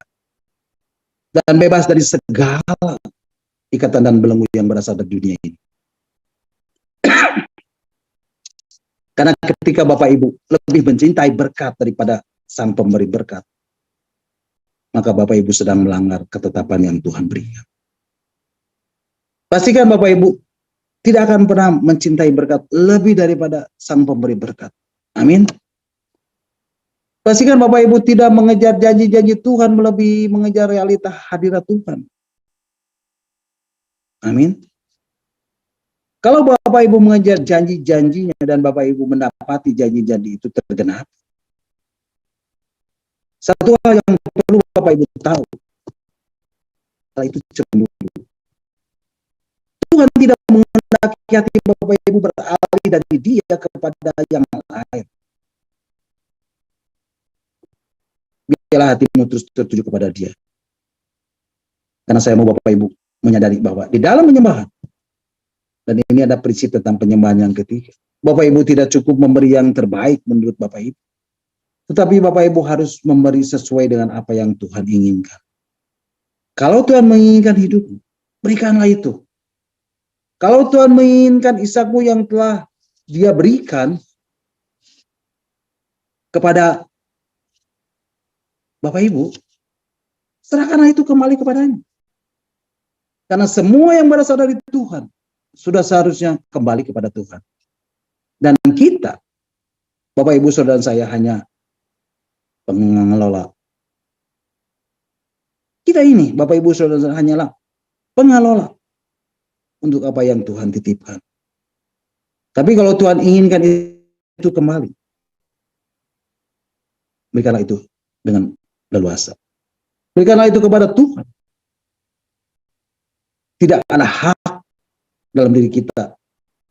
dan bebas dari segala ikatan dan belenggu yang berasal dari dunia ini. Karena ketika Bapak Ibu lebih mencintai berkat daripada sang pemberi berkat, maka Bapak Ibu sedang melanggar ketetapan yang Tuhan berikan. Pastikan Bapak Ibu tidak akan pernah mencintai berkat lebih daripada sang pemberi berkat. Amin. Pastikan Bapak Ibu tidak mengejar janji-janji Tuhan melebihi mengejar realita hadirat Tuhan. Amin. Kalau Bapak Ibu mengejar janji-janjinya dan Bapak Ibu mendapati janji-janji itu tergenapi, satu hal yang perlu Bapak Ibu tahu, hal itu cemburu. Tuhan tidak menghendaki hati Bapak Ibu beralih dari Dia kepada yang lain. Biarlah hatimu terus tertuju kepada Dia. Karena saya mau Bapak Ibu menyadari bahwa di dalam penyembahan, dan ini ada prinsip tentang penyembahan yang ketiga, Bapak Ibu tidak cukup memberi yang terbaik menurut Bapak Ibu, tetapi Bapak Ibu harus memberi sesuai dengan apa yang Tuhan inginkan. Kalau Tuhan menginginkan hidupmu, berikanlah itu. Kalau Tuhan menginginkan Ishakmu yang telah Dia berikan kepada Bapak Ibu, serahkanlah itu kembali kepadanya. Karena semua yang berasal dari Tuhan sudah seharusnya kembali kepada Tuhan. Dan kita, Bapak Ibu Saudara saya, hanya pengelola. Kita ini, Bapak Ibu Saudara saya, hanyalah pengelola untuk apa yang Tuhan titipkan. Tapi kalau Tuhan inginkan itu kembali, berikanlah itu dengan leluasa. Berikanlah itu kepada Tuhan. Tidak ada hak dalam diri kita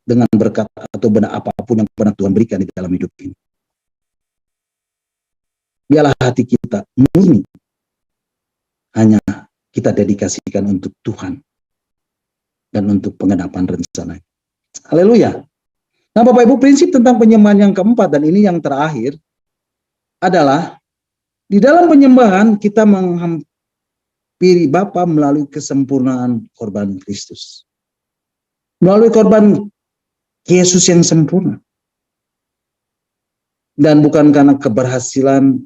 dengan berkat atau benda apapun yang pernah Tuhan berikan di dalam hidup ini. Biarlah hati kita murni, hanya kita dedikasikan untuk Tuhan dan untuk penggenapan rencana. Haleluya. Nah Bapak Ibu, prinsip tentang penyembahan yang keempat, dan ini yang terakhir, adalah di dalam penyembahan kita menghampiri Bapa melalui kesempurnaan korban Kristus. Melalui korban Yesus yang sempurna. Dan bukan karena keberhasilan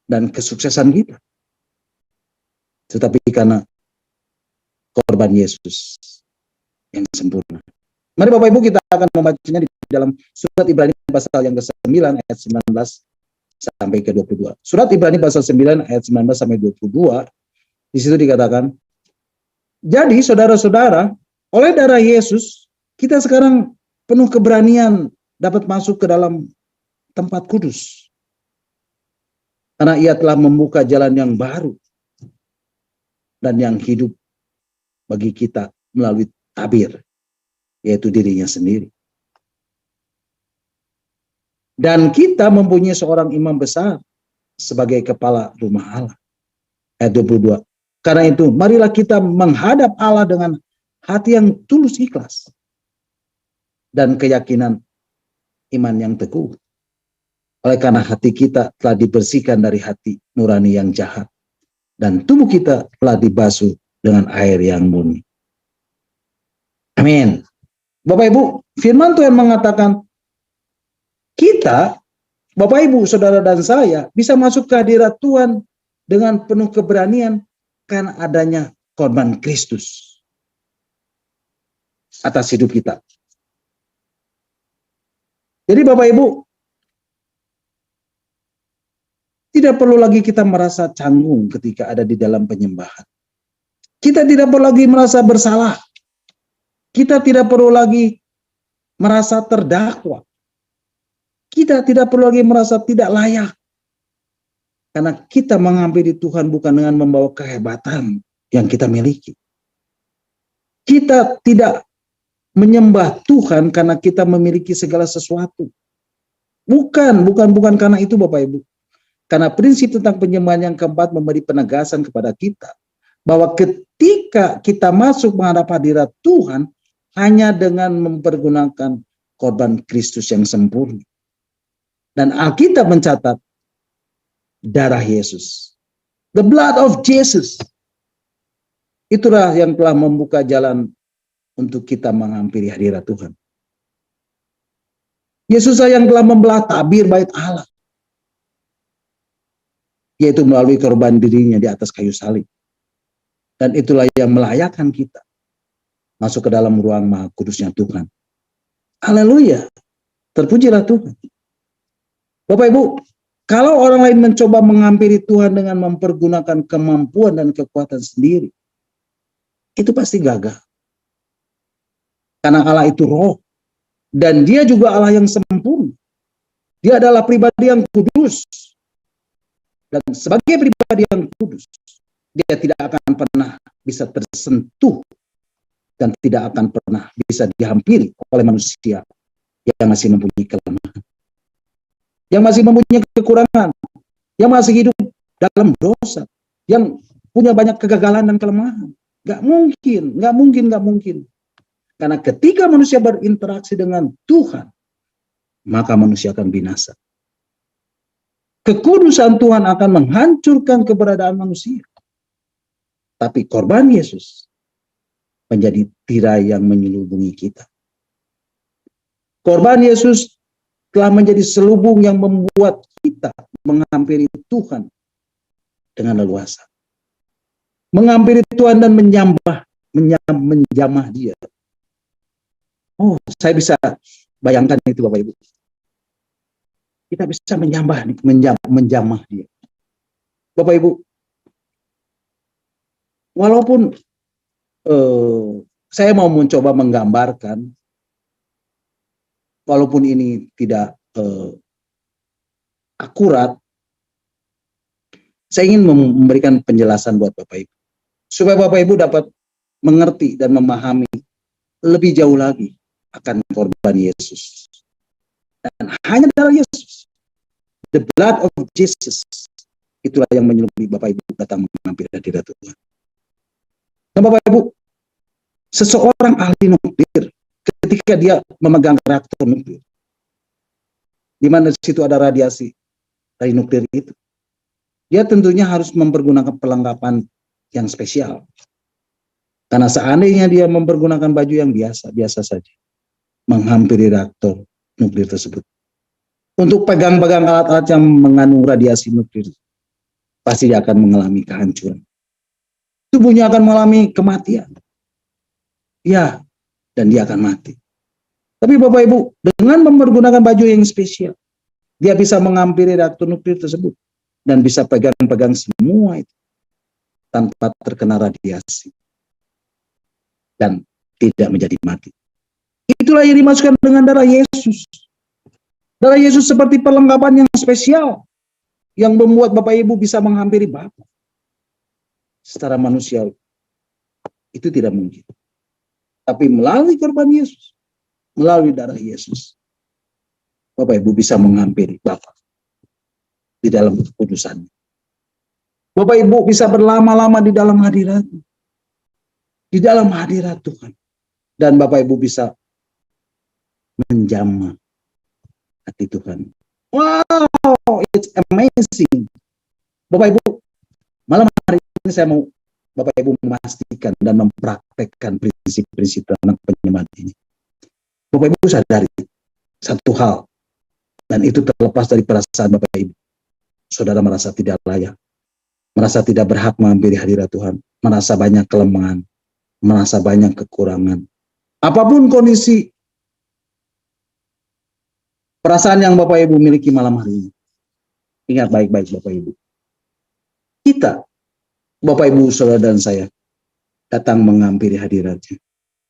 dan kesuksesan kita, tetapi karena korban Yesus yang sempurna. Mari Bapak Ibu kita akan membacanya di dalam surat Ibrani pasal yang ke-9 ayat 19 sampai ke-22. Surat Ibrani pasal 9 ayat 19 sampai 22. Di situ dikatakan, jadi saudara-saudara, oleh darah Yesus kita sekarang penuh keberanian dapat masuk ke dalam tempat kudus. Karena Ia telah membuka jalan yang baru dan yang hidup bagi kita melalui tabir, yaitu dirinya sendiri. Dan kita mempunyai seorang imam besar sebagai kepala rumah Allah. Ayat 22. Karena itu, marilah kita menghadap Allah dengan hati yang tulus ikhlas dan keyakinan iman yang teguh. Oleh karena hati kita telah dibersihkan dari hati nurani yang jahat, dan tubuh kita telah dibasuh dengan air yang murni. Amin. Bapak Ibu, firman Tuhan mengatakan, kita, Bapak Ibu, Saudara dan saya, bisa masuk ke hadirat Tuhan dengan penuh keberanian karena adanya korban Kristus atas hidup kita. Jadi Bapak Ibu, tidak perlu lagi kita merasa canggung ketika ada di dalam penyembahan. Kita tidak perlu lagi merasa bersalah. Kita tidak perlu lagi merasa terdakwa. Kita tidak perlu lagi merasa tidak layak. Karena kita menghampiri Tuhan bukan dengan membawa kehebatan yang kita miliki. Kita tidak menyembah Tuhan karena kita memiliki segala sesuatu. Bukan karena itu Bapak Ibu. Karena prinsip tentang penyembahan yang keempat memberi penegasan kepada kita bahwa ketika kita masuk menghadap hadirat Tuhan hanya dengan mempergunakan korban Kristus yang sempurna. Dan Alkitab mencatat darah Yesus. The blood of Jesus. Itulah yang telah membuka jalan untuk kita menghampiri hadirat Tuhan. Yesus yang telah membelah tabir bait Allah. Yaitu melalui korban dirinya di atas kayu salib. Dan itulah yang melayakkan kita masuk ke dalam ruang maha kudusnya Tuhan. Haleluya. Terpujilah Tuhan. Bapak Ibu, kalau orang lain mencoba menghampiri Tuhan dengan mempergunakan kemampuan dan kekuatan sendiri, itu pasti gagal. Karena Allah itu roh. Dan dia juga Allah yang sempurna. Dia adalah pribadi yang kudus. Dan sebagai pribadi yang kudus, dia tidak akan pernah bisa tersentuh dan tidak akan pernah bisa dihampiri oleh manusia yang masih mempunyai kelemahan, yang masih mempunyai kekurangan, yang masih hidup dalam dosa, yang punya banyak kegagalan dan kelemahan. Gak mungkin. Karena ketika manusia berinteraksi dengan Tuhan, maka manusia akan binasa. Kekudusan Tuhan akan menghancurkan keberadaan manusia. Tapi korban Yesus menjadi tirai yang menyelubungi kita. Korban Yesus telah menjadi selubung yang membuat kita menghampiri Tuhan dengan leluasa. Menghampiri Tuhan dan menjamah dia. Oh, saya bisa bayangkan itu Bapak Ibu. Kita bisa menjamah dia. Bapak Ibu, walaupun saya mau mencoba menggambarkan, walaupun ini tidak akurat, saya ingin memberikan penjelasan buat Bapak Ibu. Supaya Bapak Ibu dapat mengerti dan memahami lebih jauh lagi akan korban Yesus. Dan hanya darah Yesus, the blood of Jesus, itulah yang menyelubungi Bapak Ibu datang menghampiri hadirat Tuhan. Dan Bapak Ibu, seseorang ahli nuklir, ketika dia memegang reaktor nuklir, di mana di situ ada radiasi dari nuklir itu, dia tentunya harus mempergunakan perlengkapan yang spesial. Karena seandainya dia mempergunakan baju yang biasa saja, menghampiri reaktor nuklir tersebut, untuk pegang-pegang alat-alat yang mengandung radiasi nuklir, pasti dia akan mengalami kehancuran. Tubuhnya akan mengalami kematian. Ya, dan dia akan mati. Tapi Bapak Ibu, dengan mempergunakan baju yang spesial, dia bisa menghampiri reaktor nuklir tersebut dan bisa pegang-pegang semua itu tanpa terkena radiasi dan tidak menjadi mati. Itulah yang dimaksudkan dengan darah Yesus. Darah Yesus seperti perlengkapan yang spesial yang membuat Bapak Ibu bisa menghampiri Bapa. Secara manusiawi itu tidak mungkin. Tapi melalui korban Yesus, melalui darah Yesus, Bapak Ibu bisa menghampiri Bapa di dalam kekudusan. Bapak Ibu bisa berlama-lama di dalam hadirat, di dalam hadirat Tuhan, dan Bapak Ibu bisa menjamah hati Tuhan. Wow, it's amazing. Bapak Ibu, malam hari ini saya mau Bapak Ibu memastikan dan mempraktekkan prinsip-prinsip tentang penyembahan ini. Bapak Ibu sadari satu hal, dan itu terlepas dari perasaan Bapak Ibu. Saudara merasa tidak layak, merasa tidak berhak menghampiri hadirat Tuhan, merasa banyak kelemahan, merasa banyak kekurangan. Apapun kondisi perasaan yang Bapak Ibu miliki malam hari ini, ingat baik-baik Bapak Ibu. Kita, Bapak Ibu, saudara dan saya, datang menghampiri hadiratnya.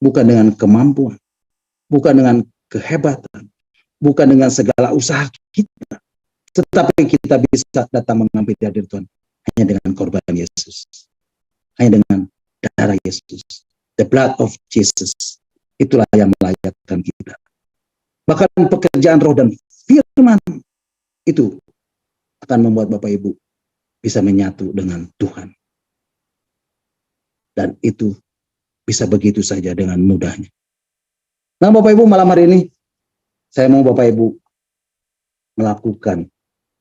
Bukan dengan kemampuan, bukan dengan kehebatan, bukan dengan segala usaha kita, tetapi kita bisa datang menghampiri hadirat Tuhan hanya dengan korban Yesus, hanya dengan darah Yesus, the blood of Jesus. Itulah yang melayakkan kita. Bahkan pekerjaan roh dan firman itu akan membuat Bapak Ibu bisa menyatu dengan Tuhan. dan itu bisa begitu saja dengan mudahnya. Nah Bapak Ibu, malam hari ini saya mau Bapak Ibu melakukan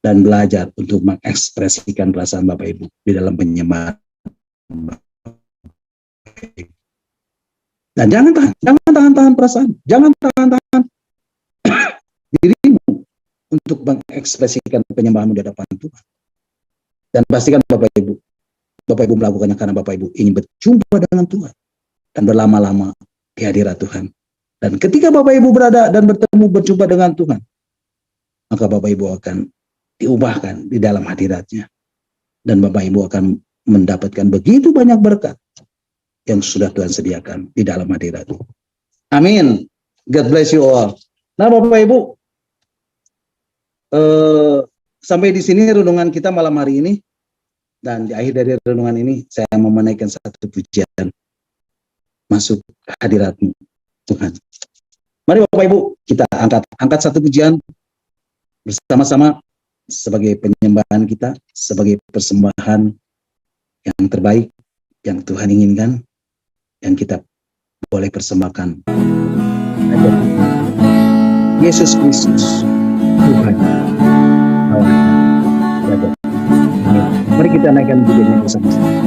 dan belajar untuk mengekspresikan perasaan Bapak Ibu di dalam penyembahan. Dan jangan tahan perasaan, jangan tahan dirimu untuk mengekspresikan penyembahanmu di hadapan Tuhan. Dan pastikan Bapak Ibu melakukannya karena Bapak Ibu ingin berjumpa dengan Tuhan dan berlama-lama di hadirat Tuhan. Dan ketika Bapak Ibu berada dan berjumpa dengan Tuhan, maka Bapak Ibu akan diubahkan di dalam hadiratnya. Dan Bapak Ibu akan mendapatkan begitu banyak berkat yang sudah Tuhan sediakan di dalam hadirat. Amin. God bless you all. Nah Bapak Ibu, sampai di sini renungan kita malam hari ini. Dan di akhir dari renungan ini saya mau menaikkan satu pujian masuk hadirat-Mu Tuhan. Mari Bapak Ibu kita angkat satu pujian bersama-sama sebagai penyembahan kita, sebagai persembahan yang terbaik yang Tuhan inginkan, yang kita boleh persembahkan. Yesus Kristus Tuhan. Mari kita naikkan pujiannya bersama-sama.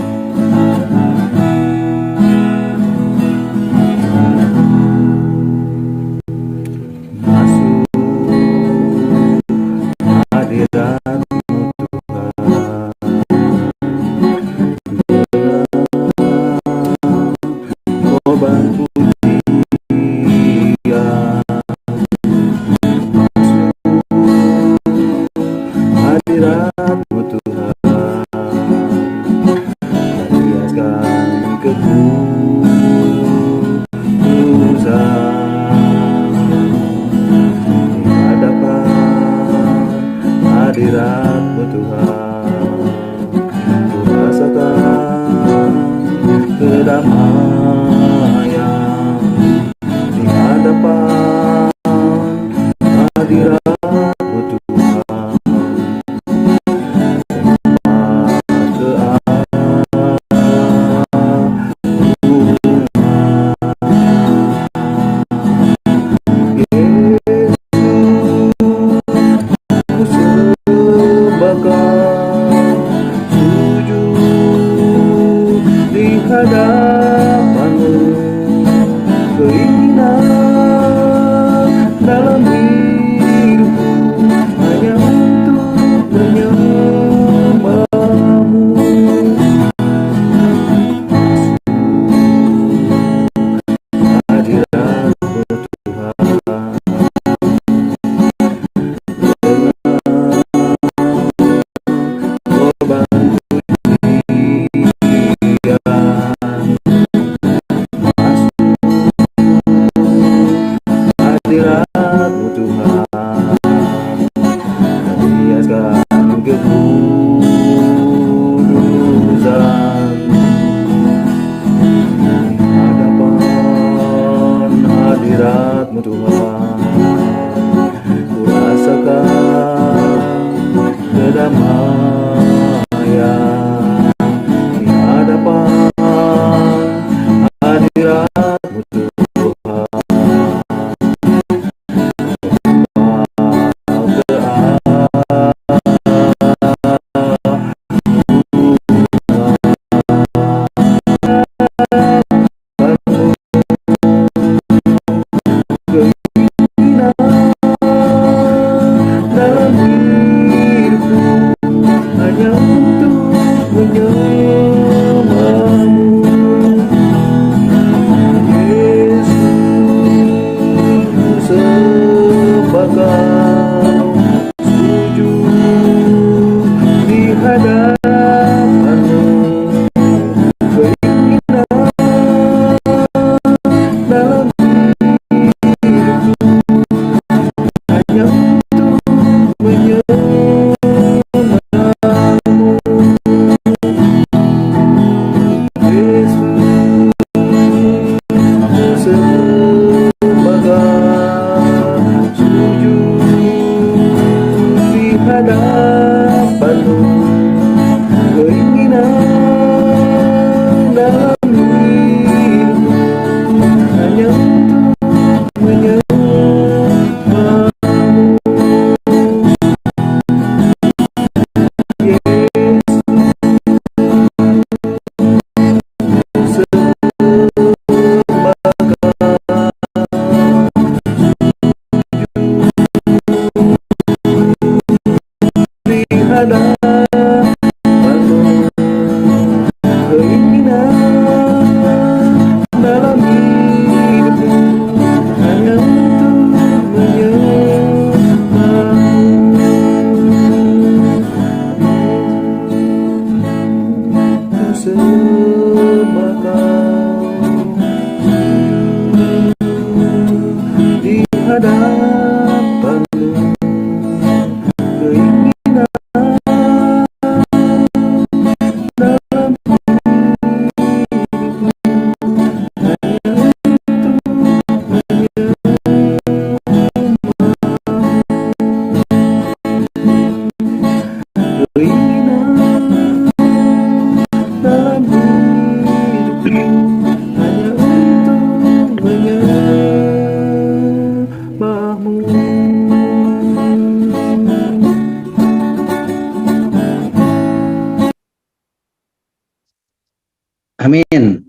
Amin.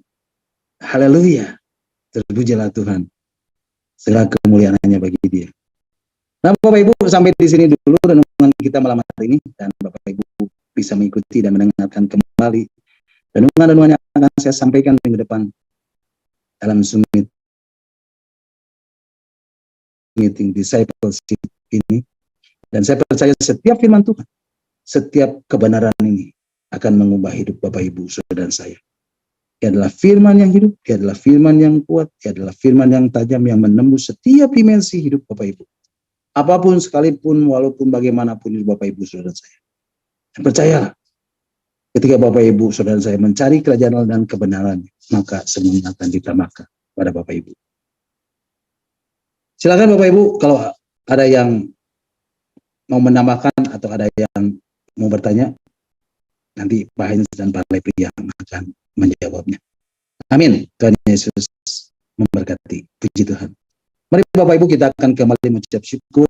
Haleluya. Terpujilah Tuhan. Segala kemuliaan hanya bagi Dia. Nah, Bapak Ibu, sampai di sini dulu renungan kita malam hari ini, dan Bapak Ibu bisa mengikuti dan mendengarkan kembali renungan-renungan yang akan saya sampaikan minggu depan dalam Zoom meeting discipleship ini. Dan saya percaya setiap firman Tuhan, setiap kebenaran ini akan mengubah hidup Bapak Ibu, saudara dan saya. Dia adalah firman yang hidup, dia adalah firman yang kuat, dia adalah firman yang tajam yang menembus setiap dimensi hidup Bapak Ibu. Apapun sekalipun, walaupun bagaimanapun hidup Bapak Ibu, saudara saya. Dan percayalah, ketika Bapak Ibu, saudara saya mencari kerajaan Allah dan kebenaran, maka semuanya akan ditambahkan pada Bapak Ibu. Silakan Bapak Ibu, kalau ada yang mau menambahkan atau ada yang mau bertanya, nanti Pak Heinz dan Pak Lepri yang akan menjawabnya. Amin. Tuhan Yesus memberkati. Puji Tuhan. Mari Bapak Ibu, kita akan kembali mengucap syukur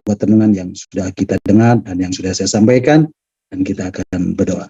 buat renungan yang sudah kita dengar dan yang sudah saya sampaikan, dan kita akan berdoa.